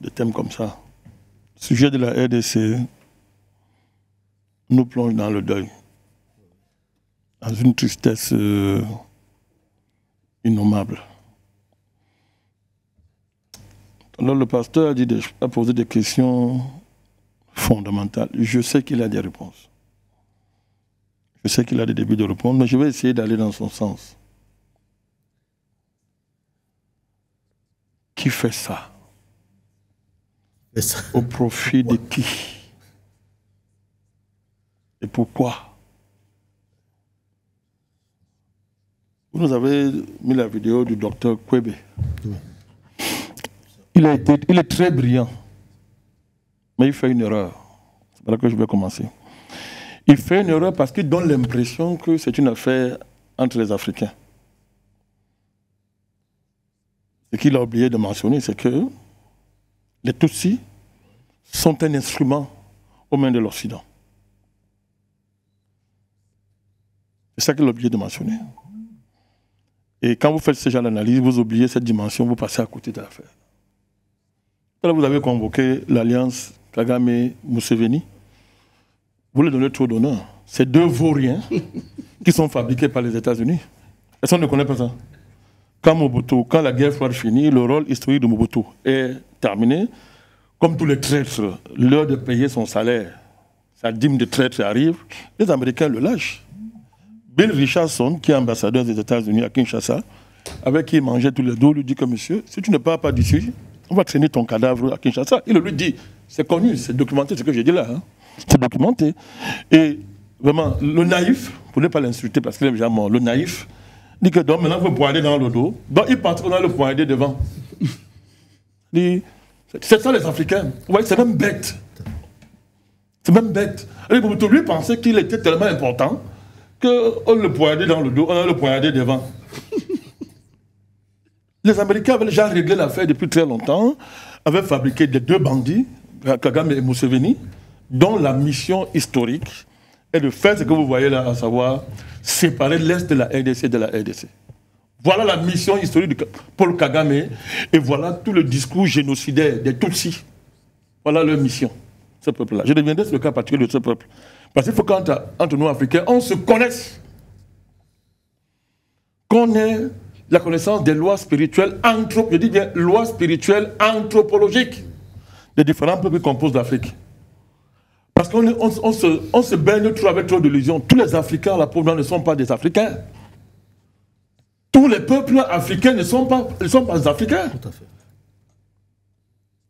des thèmes comme ça. Le sujet de la RDC nous plonge dans le deuil, dans une tristesse innommable. Alors le pasteur a posé des questions fondamentales. Je sais qu'il a des réponses. Je sais qu'il a des débuts de réponse, mais je vais essayer d'aller dans son sens. Qui fait ça? Au profit de qui? Et pourquoi? Vous nous avez mis la vidéo du docteur Kwebe. Oui. Il est très brillant, mais il fait une erreur. C'est par là que je vais commencer. Il fait une erreur parce qu'il donne l'impression que c'est une affaire entre les Africains. Ce qu'il a oublié de mentionner, c'est que les Tutsis sont un instrument aux mains de l'Occident. C'est ça qu'il est obligé de mentionner. Et quand vous faites ce genre d'analyse, vous oubliez cette dimension, vous passez à côté de l'affaire. Là, vous avez convoqué l'alliance Kagame-Museveni. Vous leur donnez trop d'honneur. C'est deux vauriens qui sont fabriqués par les États-Unis. Est-ce qu'on ne connaît pas ça? Quand la guerre froide finit, le rôle historique de Mobutu est terminé. Comme tous les traîtres, l'heure de payer son salaire, sa dîme de traître arrive, les Américains le lâchent. Bill Richardson, qui est ambassadeur des États-Unis à Kinshasa, avec qui il mangeait tous les deux, lui dit que monsieur, si tu ne pars pas d'ici, on va traîner ton cadavre à Kinshasa. Il lui dit, c'est connu, c'est documenté ce que j'ai dit là. Hein. C'est documenté. Et vraiment, le naïf, pour ne pas l'insulter parce qu'il est déjà mort, le naïf, dit que donc maintenant il faut poignarder dans le dos. Donc il part dans le poignarder devant. C'est ça les Africains. Ouais, c'est même bête. C'est même bête. Et lui pensait qu'il était tellement important qu'on le poignardait dans le dos, on le poignardait devant. Les Américains avaient déjà réglé l'affaire depuis très longtemps, avaient fabriqué des deux bandits, Kagame et Museveni, dont la mission historique est de faire ce que vous voyez là, à savoir séparer l'Est de la RDC de la RDC. Voilà la mission historique de Paul Kagame et voilà tout le discours génocidaire des Tutsis. Voilà leur mission, ce peuple-là. Je reviendrai sur le cas particulier de ce peuple. Parce qu'il faut qu'entre nous, Africains, on se connaisse. Qu'on ait la connaissance des lois spirituelles, je dis bien lois spirituelles anthropologiques des différents peuples qui composent l'Afrique. Parce qu'on se baigne trop avec trop d'illusions. Tous les Africains, la pauvre, ne sont pas des Africains. Tous les peuples africains ne sont pas des Africains. Tout à fait.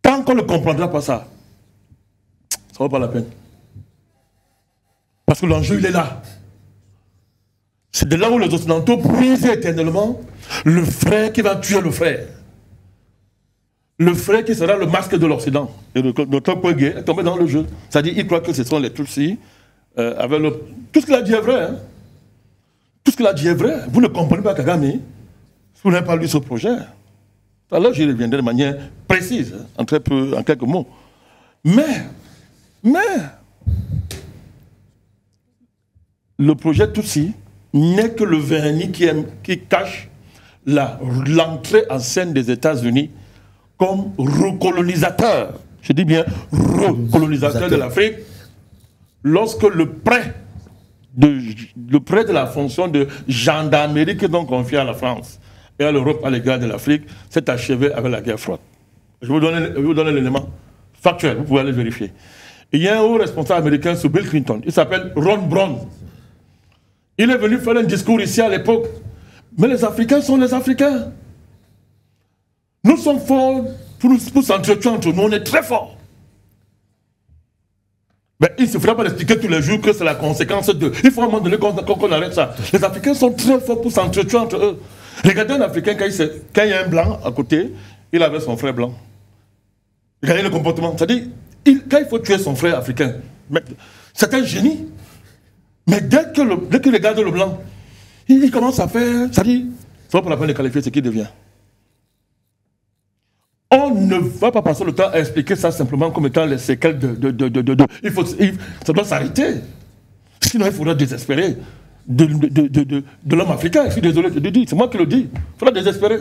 Tant qu'on ne comprendra pas ça, ça ne vaut pas la peine. Parce que l'enjeu, il est là. C'est de là où les Occidentaux brisent éternellement le frère qui va tuer le frère. Le frère qui sera le masque de l'Occident. Et le docteur Kwege est tombé dans le jeu. C'est-à-dire qu'il croit que ce sont les Tutsis. Tout ce qu'il a dit est vrai. Hein? Tout ce qu'il a dit est vrai. Vous ne comprenez pas Kagame. Vous n'avez pas lu ce projet. Alors j'y reviendrai de manière précise, en quelques mots. Mais, le projet Tutsi n'est que le vernis qui cache l'entrée en scène des États-Unis comme recolonisateur. Je dis bien recolonisateur de l'Afrique, lorsque le prêt de la fonction de gendarmerie qu'ils ont confié à la France et à l'Europe à l'égard de l'Afrique s'est achevé avec la guerre froide. Je vais vous donner l'élément factuel, vous pouvez aller vérifier. Il y a un haut responsable américain sous Bill Clinton, il s'appelle Ron Brown. Il est venu faire un discours ici à l'époque. Mais les Africains sont les Africains. Nous sommes forts pour s'entretuer entre nous, on est très forts. Mais il ne suffira pas d'expliquer tous les jours que c'est la conséquence de... Il faut à un moment donné qu'on arrête ça. Les Africains sont très forts pour s'entretuer entre eux. Regardez un Africain, quand il y a un blanc à côté, il avait son frère blanc. Regardez le comportement. C'est-à-dire, quand il faut tuer son frère africain, c'est un génie. Mais dès qu'il regarde le blanc, il commence à faire... C'est-à-dire, ça va pas la peine de qualifier ce qu'il devient. On ne va pas passer le temps à expliquer ça simplement comme étant les séquelles ça doit s'arrêter. Sinon, il faudra désespérer de l'homme africain. Je suis désolé de le dire, c'est moi qui le dis. Il faudra désespérer.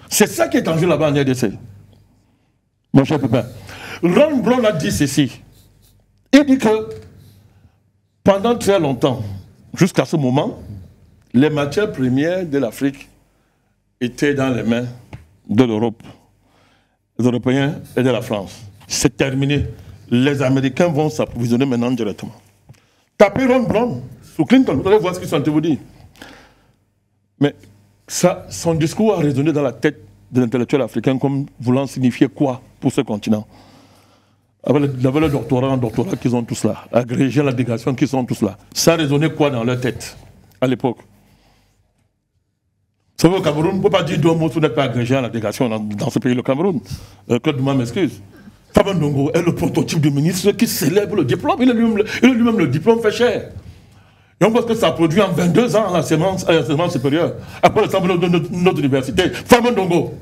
C'est ça qui est en jeu là-bas en RDC. Mon cher pépin. Ron Brown a dit ceci. Il dit que pendant très longtemps, jusqu'à ce moment, les matières premières de l'Afrique étaient dans les mains de l'Europe, des Européens et de la France. C'est terminé. Les Américains vont s'approvisionner maintenant directement. Tapez Ron Brown sous Clinton, vous allez voir ce qu'ils sont en train de vous dire. Mais ça, son discours a résonné dans la tête de l'intellectuel africain comme voulant signifier quoi pour ce continent. Avec le doctorat qu'ils ont tous là, agrégé la délégation qu'ils sont tous là. Ça a résonné quoi dans leur tête à l'époque? Vous savez, au Cameroun, on ne peut pas dire deux mots si vous n'êtes pas agrégé à la délégation dans ce pays, le Cameroun. Claude Douma m'excuse. Fabien Ndongo est le prototype du ministre qui célèbre le diplôme. Il est lui-même le diplôme fait cher. Et on voit ce que ça produit en 22 ans à l'enseignement supérieur. Après le symbole de notre université. Fabien Ndongo.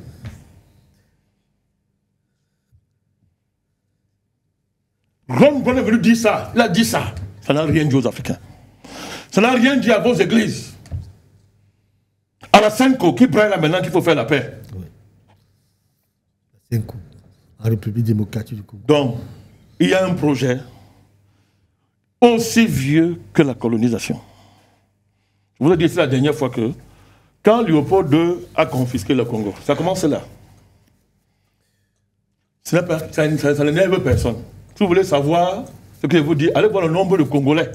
Ron Brown est venu dire ça. Il a dit ça. Ça n'a rien dit aux Africains. Ça n'a rien dit à vos églises. Parasenko qui prend là maintenant qu'il faut faire la paix. Parasenko, en République démocratique du Congo. Donc, il y a un projet aussi vieux que la colonisation. Je vous ai dit la dernière fois que quand Léopold II a confisqué le Congo, ça commence là. Ça n'énerve personne. Si vous voulez savoir ce que je vous dis, allez voir le nombre de Congolais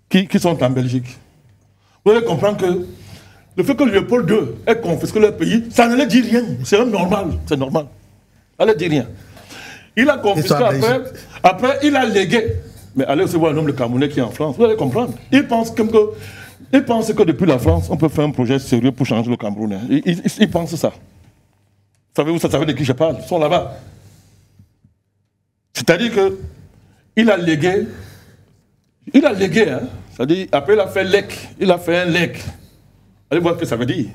qui sont en Belgique. Vous allez comprendre que le fait que Léopold II ait confisqué leur pays, ça ne leur dit rien. C'est même normal. C'est normal. Ça ne leur dit rien. Il a confisqué après il a légué. Mais allez aussi voir le nombre de Camerounais qui est en France. Vous allez comprendre. Ils pensent que depuis la France, on peut faire un projet sérieux pour changer le Cameroun. Ils pensent ça. Savez-vous de qui je parle? Ils sont là-bas. C'est-à-dire qu'il a légué. Il a légué, hein. C'est-à-dire, après il a fait LEC. Il a fait un LEC. Allez voir ce que ça veut dire.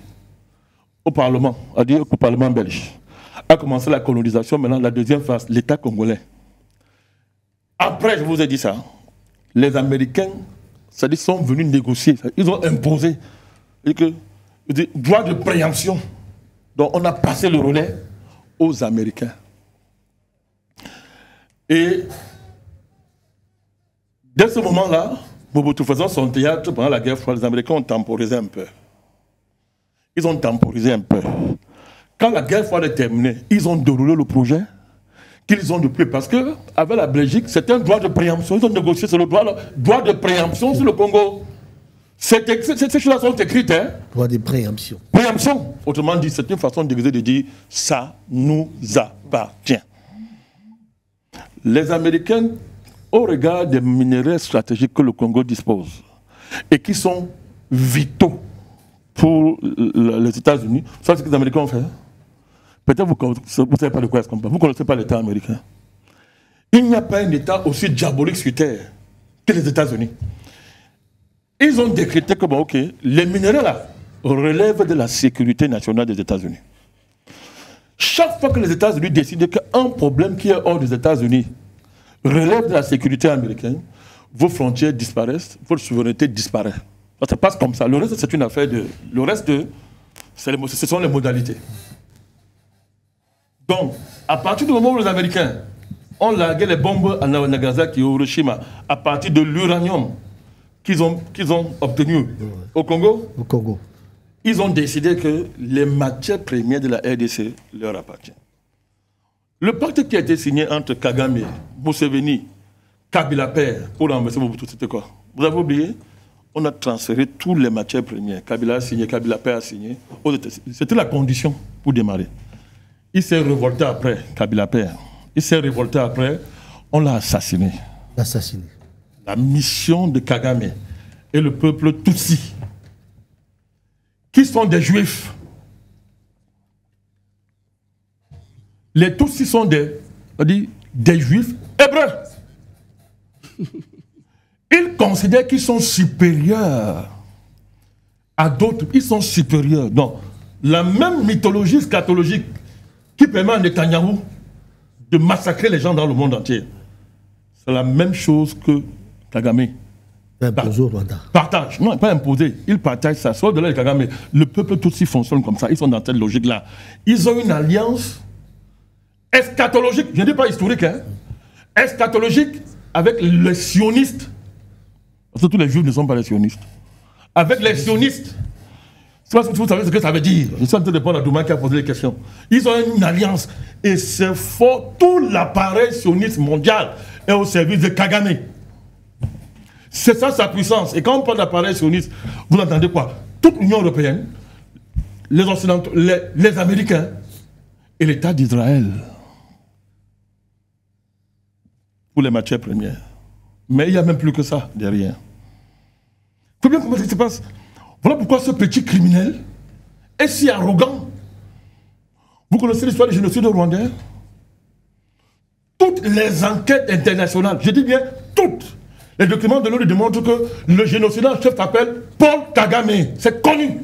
Au Parlement, au Parlement belge. A commencé la colonisation, maintenant la deuxième phase, l'État congolais. Après, je vous ai dit ça, les Américains, c'est-à-dire, sont venus négocier. Ils ont imposé droit de préemption. Donc, on a passé le relais aux Américains. Et dès ce moment-là, Mobutu faisant son théâtre pendant la guerre froide, les Américains ont temporisé un peu. Ils ont temporisé un peu. Quand la guerre froide est terminée, ils ont déroulé le projet qu'ils ont depuis. Parce qu'avec la Belgique, c'est un droit de préemption. Ils ont négocié sur le droit de préemption sur le Congo. Ces choses-là sont écrites. Hein? Droit de préemption. Préemption. Autrement dit, c'est une façon de dire ça nous appartient. Les Américains, au regard des minéraux stratégiques que le Congo dispose et qui sont vitaux pour les États-Unis, ça c'est ce que les Américains ont fait. Peut-être vous ne savez pas de quoi est-ce qu'on parle. Vous ne connaissez pas l'État américain. Il n'y a pas un État aussi diabolique sur Terre que les États-Unis. Ils ont décrété que, bon, ok, les minéraux là relèvent de la sécurité nationale des États-Unis. Chaque fois que les États-Unis décident qu'un problème qui est hors des États-Unis relève de la sécurité américaine, vos frontières disparaissent, votre souveraineté disparaît. Ça se passe comme ça. Le reste, c'est une affaire de... Le reste, ce sont les modalités. Donc, à partir du moment où les Américains ont largué les bombes à Nagasaki et Hiroshima, à partir de l'uranium qu'ils ont obtenu au Congo, ils ont décidé que les matières premières de la RDC leur appartiennent. Le pacte qui a été signé entre Kagame, Museveni, Kabila père pour renverser Mobutu, c'était quoi? Vous avez oublié? On a transféré toutes les matières premières. Kabila a signé, Kabila père a signé. C'était la condition pour démarrer. Il s'est révolté après, Kabila père. Il s'est révolté après, on l'a assassiné. Assassiné. La mission de Kagame et le peuple Tutsi, qui sont des Juifs. Les Tutsis sont des Juifs hébreux. Ils considèrent qu'ils sont supérieurs à d'autres. Ils sont supérieurs. Donc, la même mythologie scatologique qui permet à Netanyahou de massacrer les gens dans le monde entier, c'est la même chose que Kagame partage. Non, pas imposé. Il partage ça. Soit de là, Kagame, le peuple Tutsi fonctionne comme ça. Ils sont dans cette logique-là. Ils ont une alliance eschatologique, je ne dis pas historique, hein, eschatologique avec les sionistes. Parce que tous les juifs ne sont pas les sionistes. Avec les sionistes. Vous savez ce que ça veut dire. Je suis en train de répondre à Douma qui a posé les questions. Ils ont une alliance. Et c'est fort. Tout l'appareil sioniste mondial est au service de Kagame. C'est ça sa puissance. Et quand on parle d'appareil sioniste, vous entendez quoi? Toute l'Union européenne, les Occidentaux, les Américains et l'État d'Israël. Pour les matières premières. Mais il n'y a même plus que ça derrière. Il faut bien comprendre ce qui se passe. Voilà pourquoi ce petit criminel est si arrogant. Vous connaissez l'histoire du génocide rwandais? Toutes les enquêtes internationales, je dis bien toutes, les documents de l'ONU démontrent que le génocide en chef s'appelle Paul Kagame. C'est connu.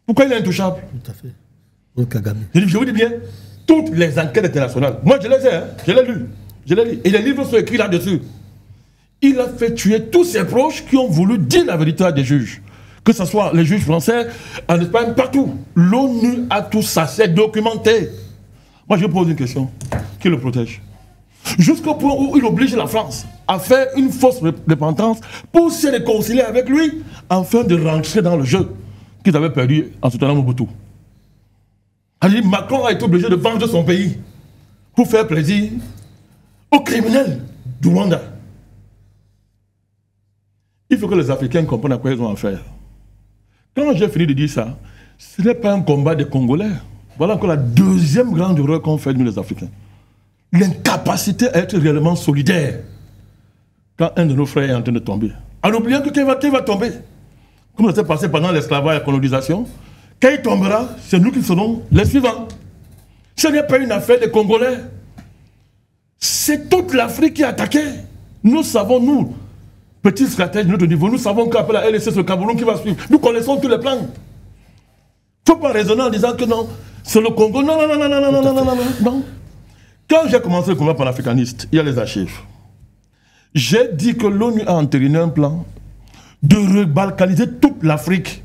Pourquoi il est intouchable? Tout à fait. Paul Kagame. Je vous dis bien, toutes les enquêtes internationales. Moi, je les ai, hein, je l'ai lu. Je l'ai lu. Et les livres sont écrits là-dessus. Il a fait tuer tous ses proches qui ont voulu dire la vérité à des juges. que ce soit les juges français, en Espagne, partout. L'ONU a tout ça, c'est documenté. Moi, je pose une question. Qui le protège? Jusqu'au point où il oblige la France à faire une fausse repentance pour se réconcilier avec lui, afin de rentrer dans le jeu qu'ils avaient perdu en soutenant Mobutu. Alors, Macron a été obligé de vendre son pays pour faire plaisir aux criminels du Rwanda. Il faut que les Africains comprennent à quoi ils ont affaire. Quand j'ai fini de dire ça, ce n'est pas un combat des Congolais. Voilà encore la deuxième grande erreur qu'ont fait nous les Africains. L'incapacité à être réellement solidaire quand un de nos frères est en train de tomber. En oubliant que qui va tomber. Comme ça s'est passé pendant l'esclavage et la colonisation, quand il tombera, c'est nous qui serons les suivants. Ce n'est pas une affaire des Congolais. C'est toute l'Afrique qui est attaquée. Nous savons, nous, petits stratèges de notre niveau, nous savons qu'après la LSC, c'est le Cameroun qui va suivre. Nous connaissons tous les plans. Il ne faut pas raisonner en disant que non, c'est le Congo. Non, non, non, non, non, non, non, non, non, non. Quand j'ai commencé le combat panafricaniste, il y a les archives. J'ai dit que l'ONU a entériné un plan de rebalkaniser toute l'Afrique,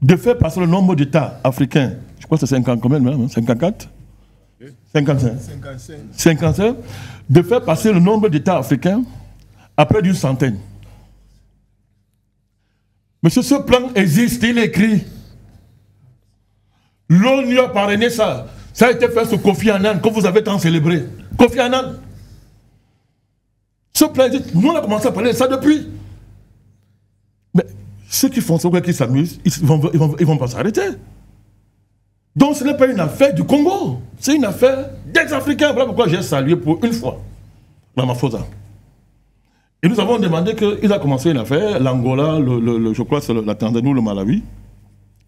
de faire passer le nombre d'États africains, je crois que c'est 50 combien même, 54 55 55, de faire passer le nombre d'États africains à près d'une centaine. Monsieur, ce plan existe, il est écrit. L'ONU a parrainé ça. Ça a été fait sur Kofi Annan, que vous avez tant célébré. Kofi Annan. Ce plan existe. Nous, on a commencé à parler de ça depuis. Mais ceux qui font ça, qui s'amusent, ils vont pas s'arrêter. Donc ce n'est pas une affaire du Congo. C'est une affaire des Africains. Voilà pourquoi j'ai salué pour une fois Ramaphosa. Et nous avons demandé qu'il a commencé une affaire, l'Angola, je crois que c'est la Tanzanie ou le Malawi,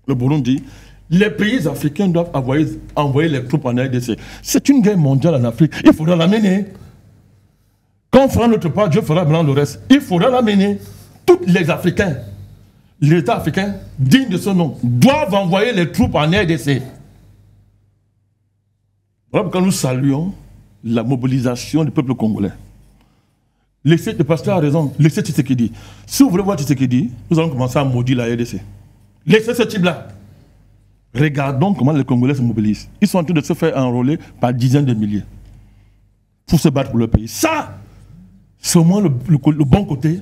le Burundi. Les pays africains doivent envoyer les troupes en RDC. C'est une guerre mondiale en Afrique. Il faudra l'amener. Quand on fera notre part, Dieu fera blanc le reste. Il faudra l'amener. Tous les Africains, l'État africain, digne de ce nom, doivent envoyer les troupes en RDC. Voilà pourquoi nous saluons la mobilisation du peuple congolais. Le pasteur a raison. Laissez Tshisekedi. Si vous voulez voir Tshisekedi, nous allons commencer à maudire la RDC. Laissez ce type-là. Regardons comment les Congolais se mobilisent. Ils sont en train de se faire enrôler par dizaines de milliers pour se battre pour leur pays. Ça, c'est au moins le bon côté de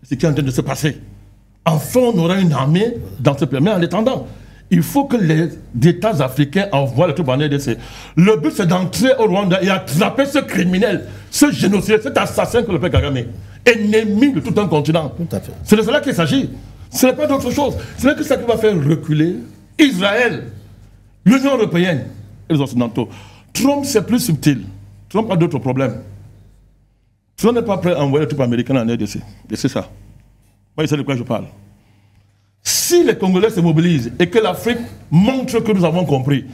ce qui est en train de se passer. Enfin, on aura une armée dans ce pays. Mais en attendant, il faut que les États africains envoient les troupes en RDC. Le but, c'est d'entrer au Rwanda et attraper ce criminel, ce génocide, cet assassin que le père Kagame, ennemi de tout un continent. Tout à fait. C'est de cela qu'il s'agit. Ce n'est pas d'autre chose. Ce n'est que ça qui va faire reculer Israël, l'Union européenne et les Occidentaux. Trump, c'est plus subtil. Trump a d'autres problèmes. Trump n'est pas prêt à envoyer les troupes américaines en RDC. Et c'est ça. Moi, je sais de quoi je parle. Si les Congolais se mobilisent et que l'Afrique montre que nous avons compris,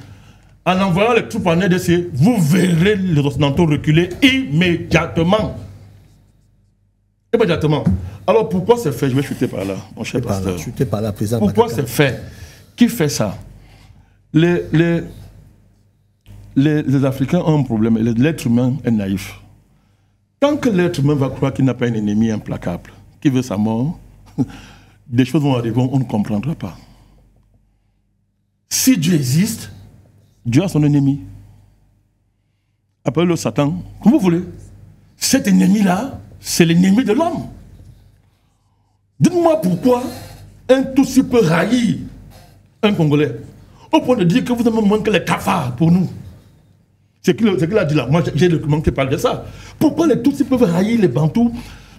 en envoyant les troupes en RDC, vous verrez les Occidentaux reculer immédiatement. Immédiatement. Alors pourquoi c'est fait? Je vais chuter par là, mon cher pasteur. Chuter par là, président. Pourquoi c'est fait? Qui fait ça? Les Africains ont un problème. L'être humain est naïf. Tant que l'être humain va croire qu'il n'a pas un ennemi implacable, qui veut sa mort, des choses vont arriver, on ne comprendra pas. Si Dieu existe, Dieu a son ennemi. Appelez-le Satan, comme vous voulez. Cet ennemi-là, c'est l'ennemi de l'homme. Dites-moi pourquoi un Tutsi peut haïr un Congolais, au point de dire que vous avez moins que les cafards pour nous. C'est qu'il a dit là. Moi, j'ai le document qui parle de ça. Pourquoi les Tutsis peuvent haïr les Bantous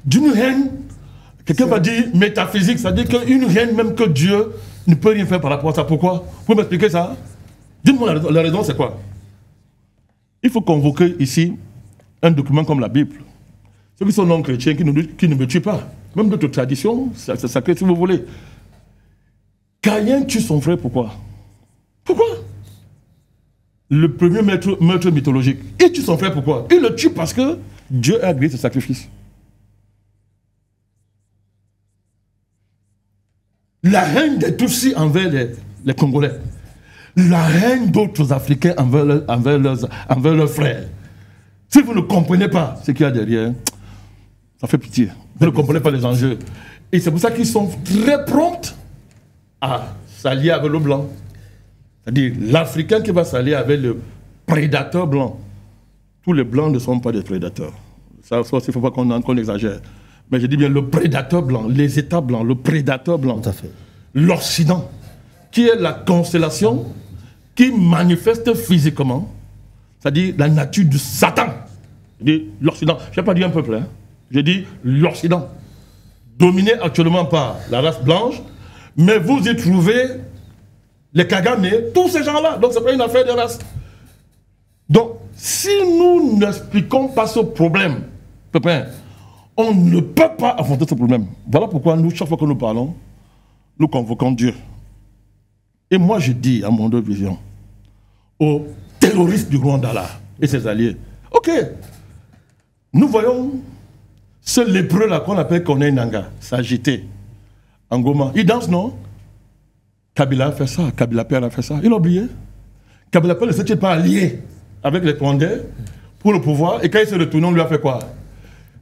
d'une haine? Quelqu'un va dire métaphysique, c'est-à-dire qu'une haine même que Dieu ne peut rien faire par rapport à ça. Pourquoi? Vous pouvez m'expliquer ça? Dites-moi la raison, c'est quoi? Il faut convoquer ici un document comme la Bible. Ceux qui sont non-chrétiens, qui ne me tuent pas. Même d'autres traditions, c'est sacré si vous voulez. Caïn tue son frère, pourquoi? Pourquoi? Le premier meurtre mythologique. Il tue son frère, pourquoi? Il le tue parce que Dieu a agréé ce sacrifice. La haine des Tutsis envers les Congolais. La haine d'autres Africains envers leurs frères. Si vous ne comprenez pas ce qu'il y a derrière, ça fait pitié. Vous ne comprenez pas les enjeux. Et c'est pour ça qu'ils sont très prompts à s'allier avec le blanc. C'est-à-dire l'Africain qui va s'allier avec le prédateur blanc. Tous les blancs ne sont pas des prédateurs. Ça il ne faut pas qu'on exagère. Mais je dis bien le prédateur blanc, les États blancs, le prédateur blanc. Tout à fait. L'Occident, qui est la constellation qui manifeste physiquement, c'est-à-dire la nature du Satan. Je dis l'Occident, je n'ai pas dit un peuple, hein. Je dis l'Occident, dominé actuellement par la race blanche, mais vous y trouvez les Kagame, tous ces gens-là. Donc, ce n'est pas une affaire de race. Donc, si nous n'expliquons pas ce problème, Pépin, on ne peut pas affronter ce problème. Voilà pourquoi nous, chaque fois que nous parlons, nous convoquons Dieu. Et moi, je dis à mon deux vision, aux terroristes du Rwanda là, et ses alliés, ok, nous voyons ce lépreux là qu'on appelle Corneille Nangaa s'agiter en Goma. Il danse, non? Kabila a fait ça, Kabila Père a fait ça. Il a oublié. Kabila Père ne s'est-il pas allié avec les Rwandais pour le pouvoir, et quand il s'est retourné, on lui a fait quoi?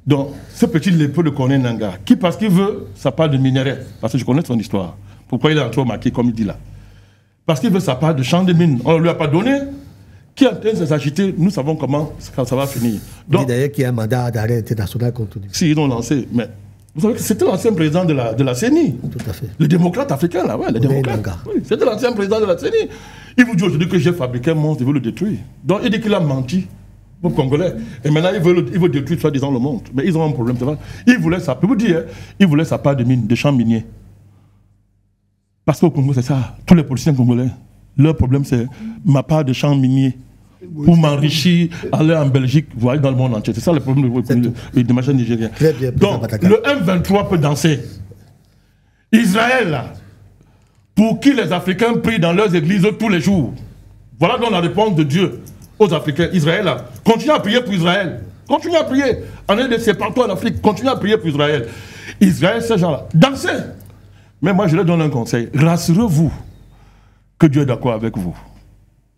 Donc, ce petit lépreux de Corneille Nangaa, qui parce qu'il veut, ça parle de minerais, parce que je connais son histoire. Pourquoi il est entré au maquis, comme il dit là? Parce qu'il veut sa part de champ de mine. On ne lui a pas donné. Qui est en train de s'agiter, nous savons comment ça va finir. Donc, d'ailleurs, qu'il y a un mandat d'arrêt international contre lui. Si, ils l'ont lancé. Mais vous savez que c'était l'ancien président de la CENI. Tout à fait. Le démocrate africain, là, ouais, le démocrate. Oui, c'était l'ancien président de la CENI. Il vous dit aujourd'hui que j'ai fabriqué un monstre, il veut le détruire. Donc, il dit qu'il a menti aux Congolais. Et maintenant, il veut détruire, soi-disant, le monde. Mais ils ont un problème, c'est vrai. Il voulait sa part de mine, de champs miniers. Parce qu'au Congo, c'est ça. Tous les politiciens congolais, leur problème, c'est ma part de champs miniers. Pour m'enrichir, aller en Belgique, voire dans le monde entier. C'est ça le problème de machin nigérien. Donc, le M23 peut danser. Israël, là, pour qui les Africains prient dans leurs églises tous les jours. Voilà donc la réponse de Dieu aux Africains. Israël, là, continuez à prier pour Israël. Continuez à prier. C'est partout en Afrique. Continuez à prier pour Israël. Israël, ces gens-là, dansez. Mais moi, je leur donne un conseil. Rassurez-vous que Dieu est d'accord avec vous.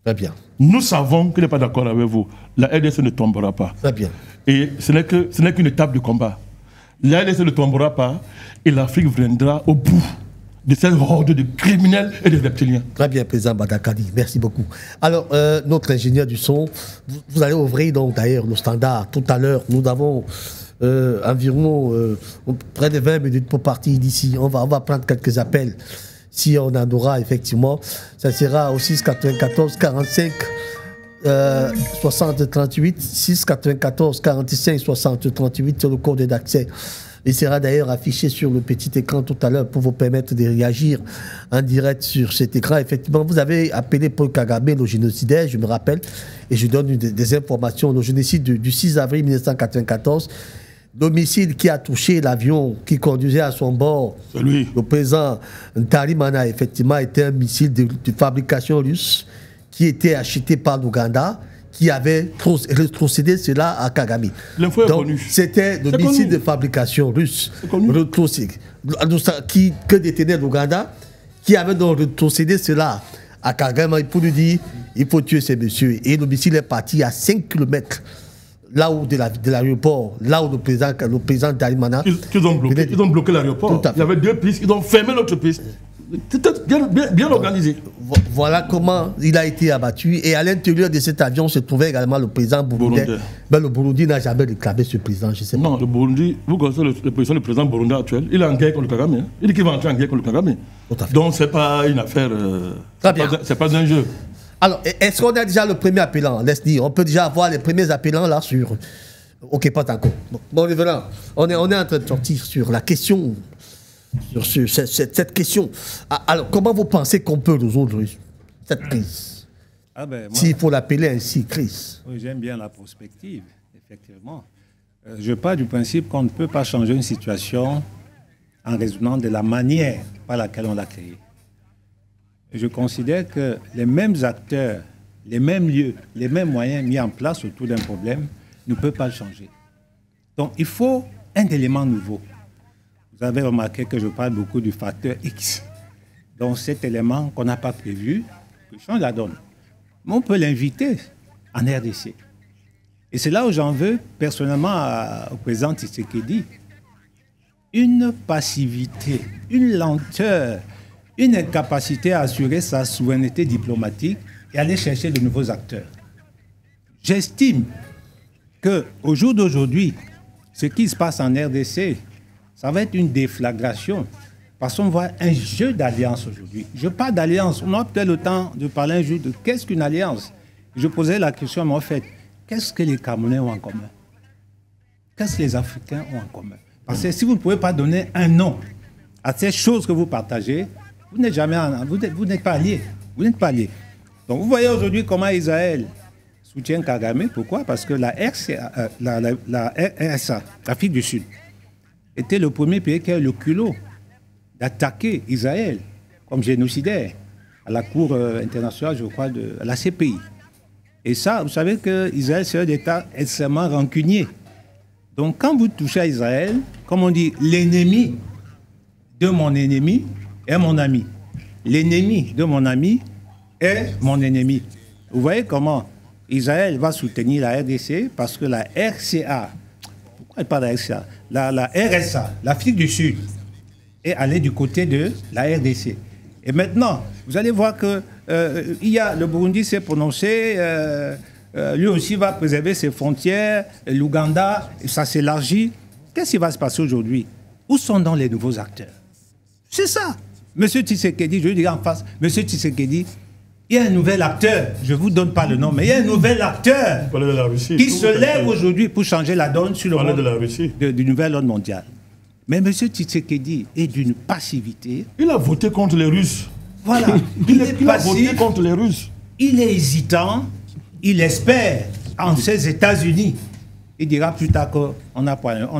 Très bien. Nous savons qu'il n'est pas d'accord avec vous. La RDC ne tombera pas. Très bien. Et ce n'est qu'une étape de combat. La RDC ne tombera pas et l'Afrique viendra au bout de cette horde de criminels et de reptiliens. Très bien, président Badakadi. Merci beaucoup. Alors, notre ingénieur du son, vous allez ouvrir donc d'ailleurs le standard. Tout à l'heure, nous avons environ près de 20 minutes pour partir d'ici. On va prendre quelques appels. Si on en aura effectivement, ça sera au 6 94 45 60 38, 6 94 45 60 38 sur le code d'accès. Il sera d'ailleurs affiché sur le petit écran tout à l'heure pour vous permettre de réagir en direct sur cet écran. Effectivement, vous avez appelé Paul Kagame le génocidaire, je me rappelle, et je donne des informations. Le génocide du 6 avril 1994. L'homicide qui a touché l'avion qui conduisait à son bord le président Ntarimana, effectivement, était un missile de fabrication russe qui était acheté par l'Ouganda, qui avait rétrocédé cela à Kagame. L'info est Donc, connue. c'était le missile de fabrication russe que détenait l'Ouganda, qui avait donc rétrocédé cela à Kagame pour lui dire il faut tuer ces messieurs. Et le missile est parti à 5 km. Là où de l'aéroport, là où le président Dalimana... Ils ont bloqué l'aéroport. Il y avait 2 pistes, ils ont fermé l'autre piste. C'était bien organisé. Voilà comment il a été abattu. Et à l'intérieur de cet avion se trouvait également le président burundais. Mais le Burundi n'a jamais réclamé ce président, je sais pas. Non, le Burundi, vous connaissez le président burundais actuel, il est en guerre contre le Kagame. Hein. Il dit qu'il va entrer en guerre contre le Kagame. Donc ce n'est pas une affaire... c'est pas un jeu. Alors, est-ce qu'on a déjà le premier appelant, Leslie? On peut déjà avoir les premiers appelants là sur... Ok, pas encore. Bon, revenons. On est en train de sortir sur la question, sur cette question. Alors, comment vous pensez qu'on peut résoudre cette crise? S'il faut l'appeler ainsi, crise. Oui, j'aime bien la prospective, effectivement. Je pars du principe qu'on ne peut pas changer une situation en raisonnant de la manière par laquelle on l'a créée. Je considère que les mêmes acteurs, les mêmes lieux, les mêmes moyens mis en place autour d'un problème ne peuvent pas le changer. Donc, il faut un élément nouveau. Vous avez remarqué que je parle beaucoup du facteur X. Donc, cet élément qu'on n'a pas prévu, que change la donne. Mais on peut l'inviter en RDC. Et c'est là où j'en veux, personnellement, au président Tshisekedi, une passivité, une lenteur une incapacité à assurer sa souveraineté diplomatique et aller chercher de nouveaux acteurs. J'estime qu'au jour d'aujourd'hui, ce qui se passe en RDC, ça va être une déflagration. Parce qu'on voit un jeu d'alliance aujourd'hui. Je parle d'alliance. On a peut-être le temps de parler un jour de qu'est-ce qu'une alliance. Je posais la question, mais en fait, qu'est-ce que les Camerounais ont en commun? Qu'est-ce que les Africains ont en commun? Parce que si vous ne pouvez pas donner un nom à ces choses que vous partagez, vous n'êtes jamais, vous n'êtes pas alliés. Vous n'êtes pas alliés. Donc vous voyez aujourd'hui comment Israël soutient Kagame. Pourquoi? Parce que la RSA, l'Afrique du Sud, était le premier pays qui a eu le culot d'attaquer Israël comme génocidaire à la Cour internationale, je crois, à la CPI. Et ça, vous savez qu'Israël, c'est un État extrêmement rancunier. Donc, quand vous touchez à Israël, comme on dit, l'ennemi de mon ennemi est mon ami. L'ennemi de mon ami est mon ennemi. Vous voyez comment Israël va soutenir la RDC parce que la RCA, pourquoi elle parle de la RCA? La RSA, l'Afrique du Sud, est allée du côté de la RDC. Et maintenant, vous allez voir que le Burundi s'est prononcé, lui aussi va préserver ses frontières, l'Ouganda, ça s'élargit. Qu'est-ce qui va se passer aujourd'hui? Où sont donc les nouveaux acteurs? C'est ça. Monsieur Tshisekedi, je veux dire en face, Monsieur Tshisekedi, il y a un nouvel acteur, je ne vous donne pas le nom, mais il y a un nouvel acteur qui se lève aujourd'hui pour changer la donne sur le monde du nouvel ordre mondial. Mais M. Tshisekedi est d'une passivité. Il a voté contre les Russes. Voilà. Il a voté contre les Russes. Il est hésitant. Il espère en ces États-Unis. Il dira plus tard qu'on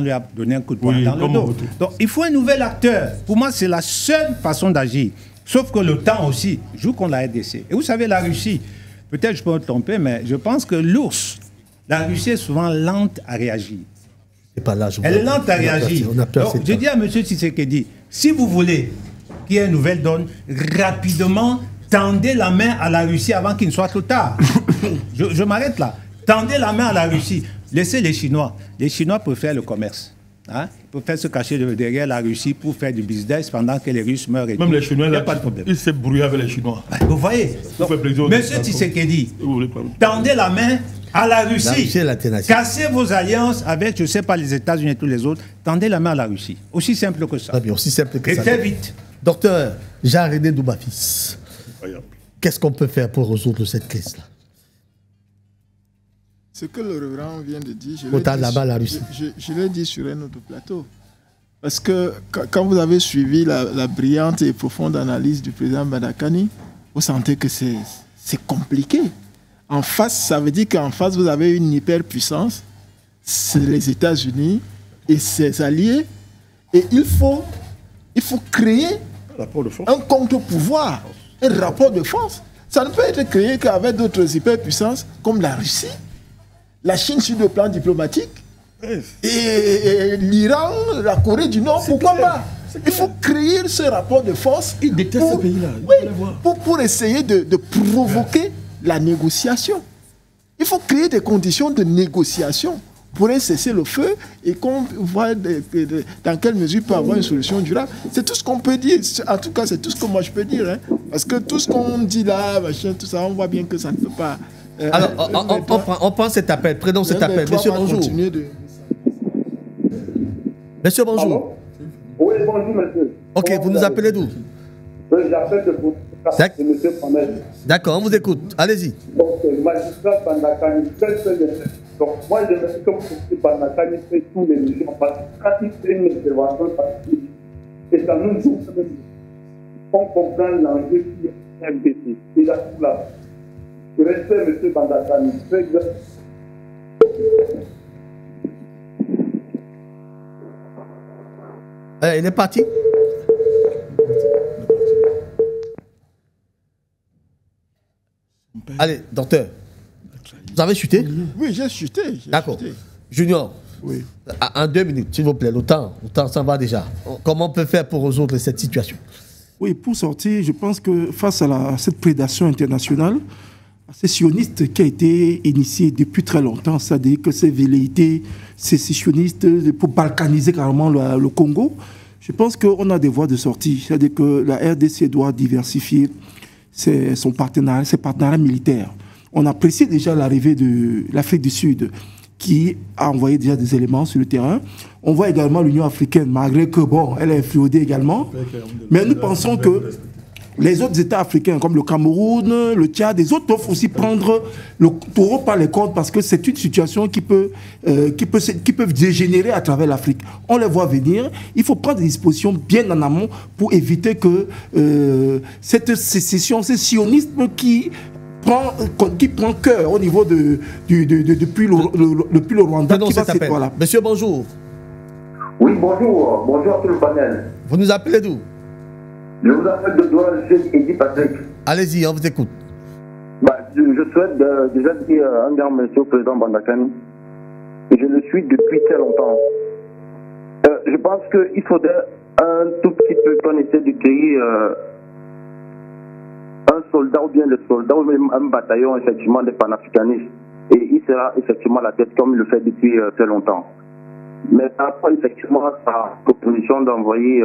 lui a donné un coup de poing dans le dos. Donc il faut un nouvel acteur. Pour moi, c'est la seule façon d'agir. Sauf que le temps aussi joue contre la RDC. Et vous savez, la Russie, peut-être je peux me tromper, mais je pense que la Russie est souvent lente à réagir. Elle est lente à réagir. Donc, je dis à M. Tshisekedi, si vous voulez qu'il y ait une nouvelle donne, rapidement, tendez la main à la Russie avant qu'il ne soit trop tard. Je m'arrête là. Tendez la main à la Russie. Laissez les Chinois. Les Chinois peuvent faire le commerce. Hein? Ils peuvent se cacher derrière la Russie pour faire du business pendant que les Russes meurent. Même les Chinois, il n'y a pas de problème. Il s'est brouillé avec les Chinois. Vous voyez, M. Tshisekedi, tendez la main à la Russie. Cassez vos alliances avec, je ne sais pas, les États-Unis et tous les autres. Tendez la main à la Russie. Aussi simple que ça. Très bien, aussi simple que et ça. très vite. Docteur Jean-René Doubafis, qu'est-ce qu'on peut faire pour résoudre cette crise-là? Ce que le révérend vient de dire, je l'ai dit sur un autre plateau. Parce que quand vous avez suivi la brillante et profonde analyse du président Badakani, vous sentez que c'est compliqué. En face, ça veut dire qu'en face, vous avez une hyperpuissance, c'est les États-Unis et ses alliés. Et il faut créer un contre-pouvoir, un rapport de force. Ça ne peut être créé qu'avec d'autres hyperpuissances comme la Russie, la Chine sur le plan diplomatique, et l'Iran, la Corée du Nord, pourquoi pas? Il faut créer ce rapport de force pour essayer de provoquer la négociation. Il faut créer des conditions de négociation pour cesser le feu et qu'on voit dans quelle mesure peut avoir une solution durable. C'est tout ce qu'on peut dire. En tout cas, c'est tout ce que moi je peux dire. Hein. Parce que tout ce qu'on dit là, machin, tout ça, on voit bien que ça ne peut pas... Alors, on prend cet appel. Prenons cet appel. Monsieur, bonjour. Monsieur, bonjour. Allô? Oui, bonjour, monsieur. Ok, vous nous appelez d'où? J'appelle de monsieur Pamel. D'accord, on vous écoute. Allez-y. Donc, magistrat Bandakani, donc, moi, je me dis que M. Bandakani fait tous les missions parce que quand il fait une intervention particulière, et ça nous joue, on comprend l'enjeu qui est MBT. Il a tout là. Je respecte M. Bandakani. Il est parti. Allez, docteur. Vous avez chuté? Oui, j'ai chuté. D'accord. Junior, oui. En 2 minutes, s'il vous plaît, le temps ça va déjà. Comment on peut faire pour résoudre cette situation? Oui, pour sortir, je pense que face à cette prédation internationale, sécessionniste qui a été initiée depuis très longtemps, c'est-à-dire que ces velléités sécessionnistes pour balkaniser carrément le Congo, Je pense qu'on a des voies de sortie. C'est-à-dire que la RDC doit diversifier ses partenariats militaires. On apprécie déjà l'arrivée de l'Afrique du Sud, qui a envoyé déjà des éléments sur le terrain. On voit également l'Union africaine, malgré que, bon, elle est influodée également. Mais nous pensons que les autres États africains, comme le Cameroun, le Tchad, les autres doivent aussi prendre le taureau par les cornes parce que c'est une situation qui peut dégénérer à travers l'Afrique. On les voit venir. Il faut prendre des dispositions bien en amont pour éviter que cette sécession, ce sionisme qui prend cœur au niveau depuis le Rwanda. Voilà. Monsieur, bonjour. Oui, bonjour. Bonjour à tout le panel. Vous nous appelez d'où? Je vous appelle de Douala, je suis Eddy Patrick. Allez-y, on vous écoute. Je souhaite déjà dire un grand merci au président Bandakani. Et je le suis depuis très longtemps. Je pense qu'il faudrait un tout petit peu qu'on essaie de créer un soldat ou bien des soldats ou même un bataillon effectivement des panafricanistes. Et il sera effectivement la tête comme il le fait depuis très longtemps. Mais après effectivement sa proposition d'envoyer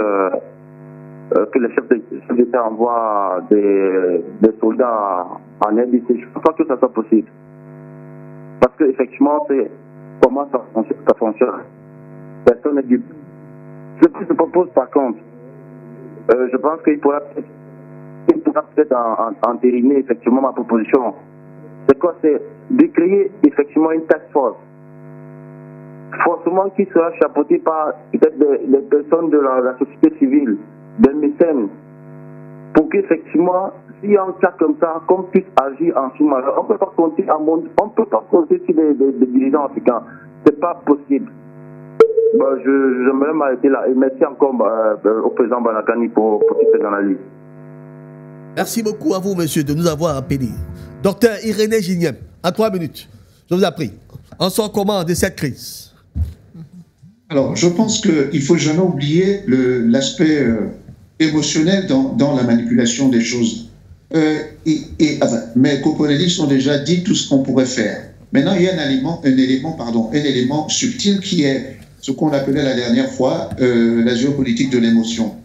que les chefs d'État envoient des soldats en RDC, je ne pense pas que ça soit possible. Parce que effectivement, c'est comment ça fonctionne. Personne n'est dupe. Ce que je propose par contre, je pense qu'il pourra peut-être entériner effectivement ma proposition. C'est quoi? C'est de créer effectivement une task force. Forcément qui sera chapeautée par peut-être des personnes de la société civile, des mécènes, pour qu'effectivement, s'il y a un cas comme ça, qu'on puisse agir en sous-marin. On ne peut pas compter sur des dirigeants africains. Ce n'est pas possible. J'aimerais m'arrêter là. Et merci encore au président Bandakani pour toutes ces analyses. Merci beaucoup à vous, monsieur, de nous avoir appelés. Docteur Irénée Gignem, en 3 minutes, je vous en prie. On sort comment de cette crise? Alors, je pense qu'il ne faut jamais oublier l'aspect émotionnel dans la manipulation des choses. Mes co-panélistes ont déjà dit tout ce qu'on pourrait faire. Maintenant, il y a un élément subtil qui est ce qu'on appelait la dernière fois la géopolitique de l'émotion.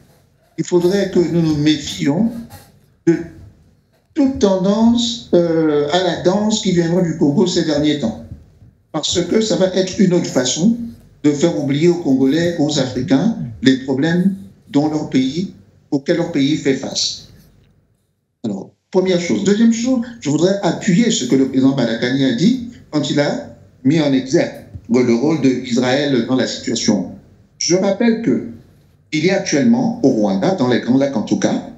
Il faudrait que nous nous méfions de toute tendance à la danse qui viendra du Congo ces derniers temps. Parce que ça va être une autre façon de faire oublier aux Congolais, aux Africains, les problèmes auxquels leur pays fait face. Alors, première chose. Deuxième chose, je voudrais appuyer ce que le président Bandakani a dit quand il a mis en exergue le rôle d'Israël dans la situation. Je rappelle qu'il y a actuellement au Rwanda, dans les Grands Lacs en tout cas,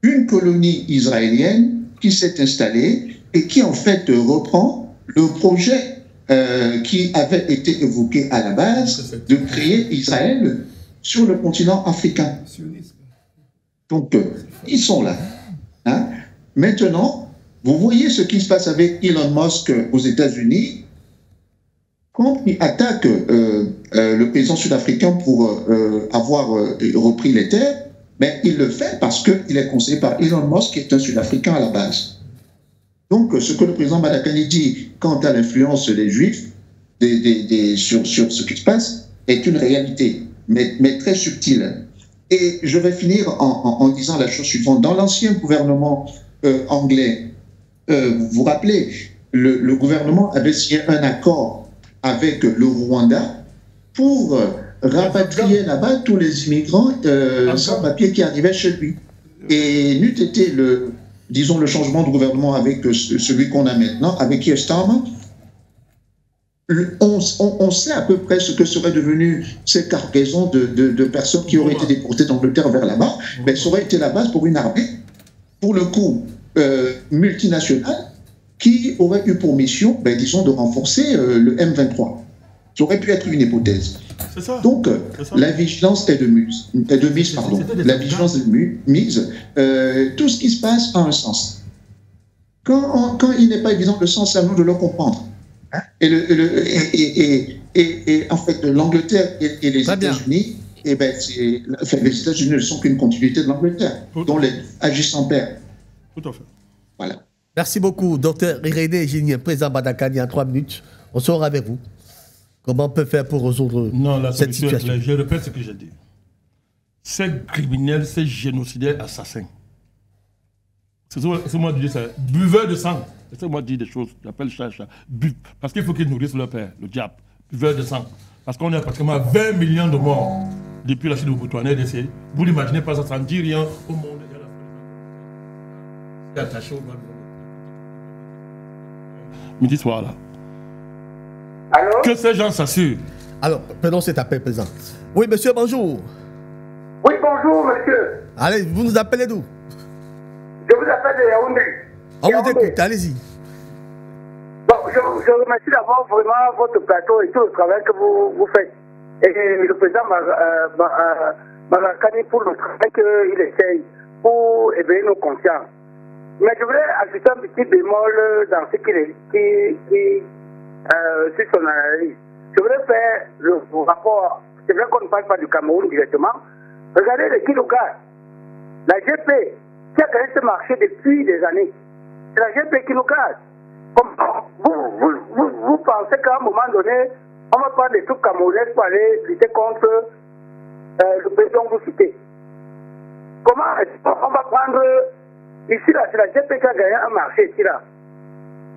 une colonie israélienne qui s'est installée et qui en fait reprend le projet qui avait été évoqué à la base de créer Israël sur le continent africain. Donc, ils sont là. Hein? Maintenant, vous voyez ce qui se passe avec Elon Musk aux États-Unis. Quand il attaque le président sud-africain pour avoir repris les terres, mais il le fait parce qu'il est conseillé par Elon Musk, qui est un Sud-Africain à la base. Donc, ce que le président Bandakani dit quant à l'influence des Juifs sur ce qui se passe est une réalité, mais très subtile. Et je vais finir en disant la chose suivante. Dans l'ancien gouvernement anglais, vous vous rappelez, le gouvernement avait signé un accord avec le Rwanda pour rapatrier là-bas tous les immigrants sans papier qui arrivaient chez lui. Et n'eût été le changement de gouvernement avec celui qu'on a maintenant, avec Keir Starmer, on sait à peu près ce que serait devenu ces cargaisons de personnes qui auraient été déportées d'Angleterre vers là-bas, mais ça aurait été la base pour une armée, pour le coup, multinationale, qui aurait eu pour mission, disons, de renforcer le M23. Ça aurait pu être une hypothèse. Donc, la vigilance est de mise. La vigilance est de mise. Tout ce qui se passe a un sens. Quand il n'est pas évident le sens, c'est à nous de le comprendre. Et en fait, l'Angleterre et les États-Unis, les États-Unis ne sont qu'une continuité de l'Angleterre, dont les agissent en pair. Tout à fait. Voilà. Merci beaucoup, docteur Irénée Gignem, président Bandakani, en 3 minutes. On sera avec vous. Comment on peut faire pour résoudre cette situation? Je répète ce que j'ai dit. ces criminels, ces génocidaires assassins, c'est moi qui dis ça, buveurs de sang, c'est moi qui dis des choses, j'appelle chat, parce qu'il faut qu'ils nourrissent leur père, le diable, buveurs de sang. Parce qu'on a pratiquement 20 millions de morts depuis la chute de Mobutu en RDC. Vous n'imaginez pas, ça ne dit rien au monde. C'est attaché au monde. Midi soir là. Allô? Que ces gens s'assurent. Alors, prenons cet appel présent. Oui, monsieur, bonjour. Oui, bonjour, monsieur. Allez, vous nous appelez d'où? Je vous appelle de Yaoundé. On vous écoute, allez-y. Bon, je remercie d'abord vraiment votre plateau et tout le travail que vous faites. Et le président Marakani pour le travail qu'il essaye pour éveiller nos consciences. Mais je voulais ajouter un petit bémol dans ce qu'il sur son analyse. Je voulais faire le rapport. C'est vrai qu'on ne parle pas du Cameroun directement. Regardez le Kilogas. La GP qui a gagné ce marché depuis des années. C'est la GP qui nous casse. Vous pensez qu'à un moment donné, on va prendre des trucs camerounais pour aller lutter contre le président que vous citez. Comment on va prendre ici là, c'est la GP qui a gagné un marché ici là.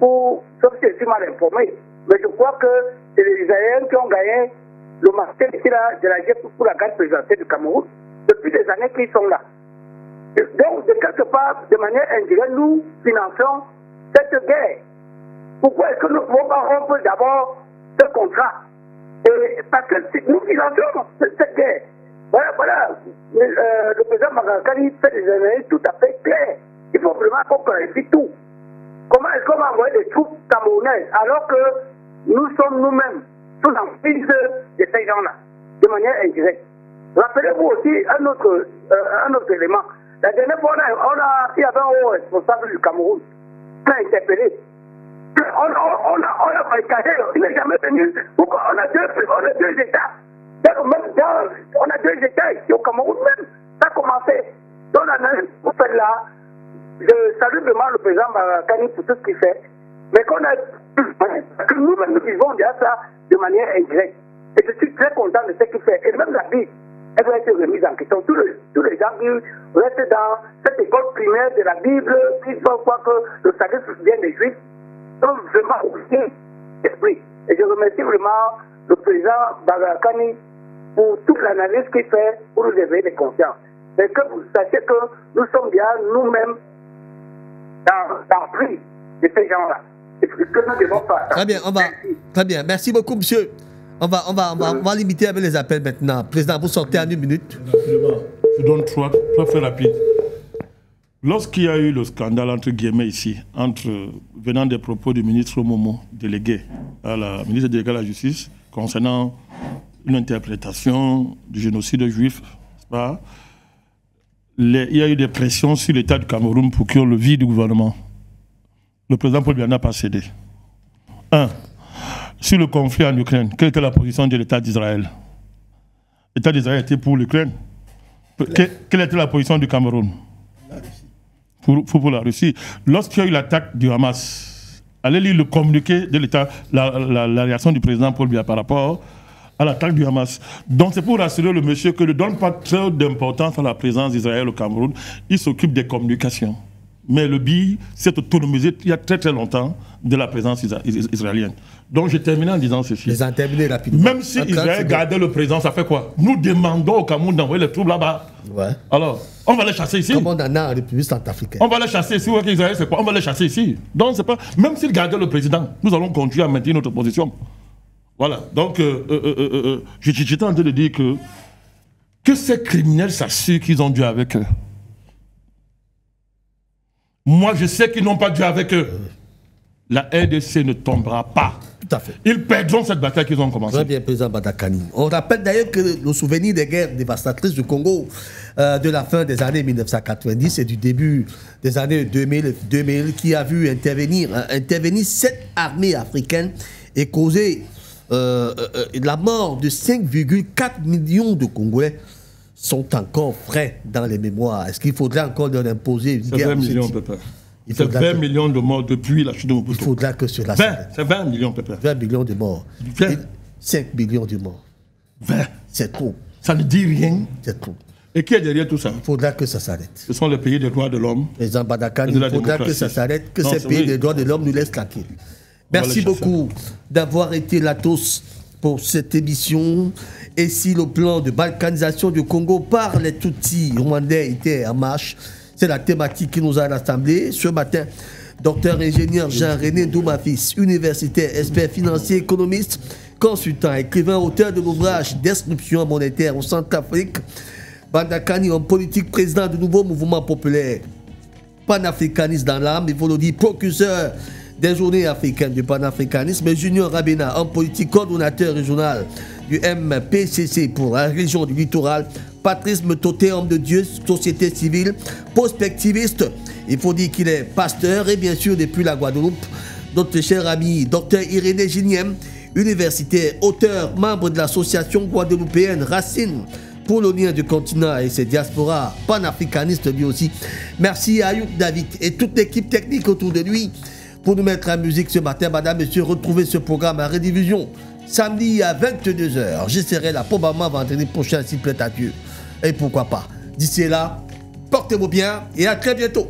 Sauf si je suis mal informé. Mais je crois que c'est les Israéliens qui ont gagné le marché ici là de la GP pour la garde présidentielle du Cameroun depuis des années qu'ils sont là. Donc, de quelque part, de manière indirecte, nous finançons cette guerre. Pourquoi est-ce que nous ne pouvons pas rompre d'abord ce contrat? Parce que nous finançons cette guerre. Voilà. Le président Marakani fait des analyses tout à fait claires. Il faut vraiment qu'on clarifie tout. Comment est-ce qu'on va envoyer des troupes camerounaises alors que nous sommes nous-mêmes sous l'emprise de ces gens-là, de manière indirecte? Rappelez-vous aussi un autre élément. La dernière fois, il y avait un haut responsable du Cameroun qui a interpellé. On a barricadé, il n'est jamais venu. On a deux États. On a deux États ici au Cameroun même. Ça a commencé. Donc, vous faites là. Je salue vraiment le président Marakani pour tout ce qu'il fait. Mais que nous-mêmes, nous vivons déjà ça de manière indirecte. Et je suis très content de ce qu'il fait. Et même la Bible, elle doit être remise en question. Tous les gens qui restent dans cette école primaire de la Bible, qui croient que le salut vient des Juifs, sont vraiment oubliés d'esprit. Et je remercie vraiment le président Marakani pour toute l'analyse qu'il fait pour nous éveiller les consciences. Mais que vous sachiez que nous sommes bien nous-mêmes dans le prix de ces gens-là. Et que nous devons faire. Très bien, très bien. Merci beaucoup, monsieur. On va limiter avec les appels maintenant. Président, vous sortez en 1 minute. Je donne trois faits rapides. Lorsqu'il y a eu le scandale, entre guillemets, ici, venant des propos du ministre Momo, délégué à la ministre déléguée à la Justice, concernant une interprétation du génocide juif, n'est-ce pas? Il y a eu des pressions sur l'État du Cameroun pour qu'il y ait le vide du gouvernement. Le président Paul Biya n'a pas cédé. Sur le conflit en Ukraine, quelle était la position de l'État d'Israël? L'État d'Israël était pour l'Ukraine. Quelle était la position du Cameroun? Pour la Russie. Lorsqu'il y a eu l'attaque du Hamas, allez lire le communiqué de l'État, la réaction du président Paul Biya par rapport à l'attaque du Hamas. Donc c'est pour rassurer le monsieur que ne donne pas trop d'importance à la présence d'Israël au Cameroun. Il s'occupe des communications. Mais le BI s'est autonomisé il y a très très longtemps de la présence israélienne. Donc je termine en disant ceci. Les en terminer rapidement. Même si Israël gardait le président, ça fait quoi? Nous demandons au Cameroun d'envoyer les troupes là-bas. Ouais. Alors, on va les chasser ici. Comme on en a en République centrafricaine. On va les chasser ici. Israël, c'est quoi? On va les chasser ici. Donc c'est pas. Même s'il gardait le président, nous allons continuer à maintenir notre position. Voilà. Donc, j'étais en train de dire que ces criminels s'assurent qu'ils ont Dieu avec eux. Moi, je sais qu'ils n'ont pas Dieu avec eux. La RDC ne tombera pas. Tout à fait. Ils perdront cette bataille qu'ils ont commencée. Très bien, président Badakani. On rappelle d'ailleurs que le souvenir des guerres dévastatrices du Congo de la fin des années 1990 et du début des années 2000 qui a vu intervenir 7 armées africaines et causer la mort de 5,4 millions de Congolais sont encore frais dans les mémoires. Est-ce qu'il faudrait encore leur imposer une guerre? 20 millions, papa. C'est 20 millions de morts depuis la chute de Mobutu. Il faudra que sur la... C'est 20 millions, papa. 20 millions de morts. 5 millions de morts. 20. C'est trop. Ça ne dit rien. C'est trop. Et qui est derrière tout ça? Il faudra que ça s'arrête. Ce sont les pays des droits de l'homme. Président Badakani, il faudra que ça s'arrête, que ces pays des droits de l'homme nous laissent tranquilles. Merci beaucoup d'avoir été là tous pour cette émission. Et si le plan de balkanisation du Congo par les Tutsis rwandais était en marche, c'est la thématique qui nous a rassemblés ce matin. Docteur ingénieur Jean-René Doumafis, universitaire, expert financier, économiste, consultant, écrivain, auteur de l'ouvrage Destruction monétaire au Centrafrique. Bandakani, homme politique, président du nouveau mouvement populaire panafricaniste dans l'âme, il faut le dire, procureur des journées africaines du panafricanisme. Junior Rabena, homme politique, coordonnateur régional du MPCC pour la région du littoral. Patrice Metoté, homme de Dieu, société civile, prospectiviste. Il faut dire qu'il est pasteur et bien sûr depuis la Guadeloupe. Notre cher ami, docteur Irénée Giniem, universitaire, auteur, membre de l'association guadeloupéenne Racine pour le lien du continent et ses diasporas panafricanistes lui aussi. Merci à Ayoub David et toute l'équipe technique autour de lui pour nous mettre en musique ce matin. Madame, monsieur, retrouvez ce programme à rediffusion samedi à 22h. Je serai là probablement vendredi prochain s'il plaît à Dieu. Et pourquoi pas. D'ici là, portez-vous bien et à très bientôt.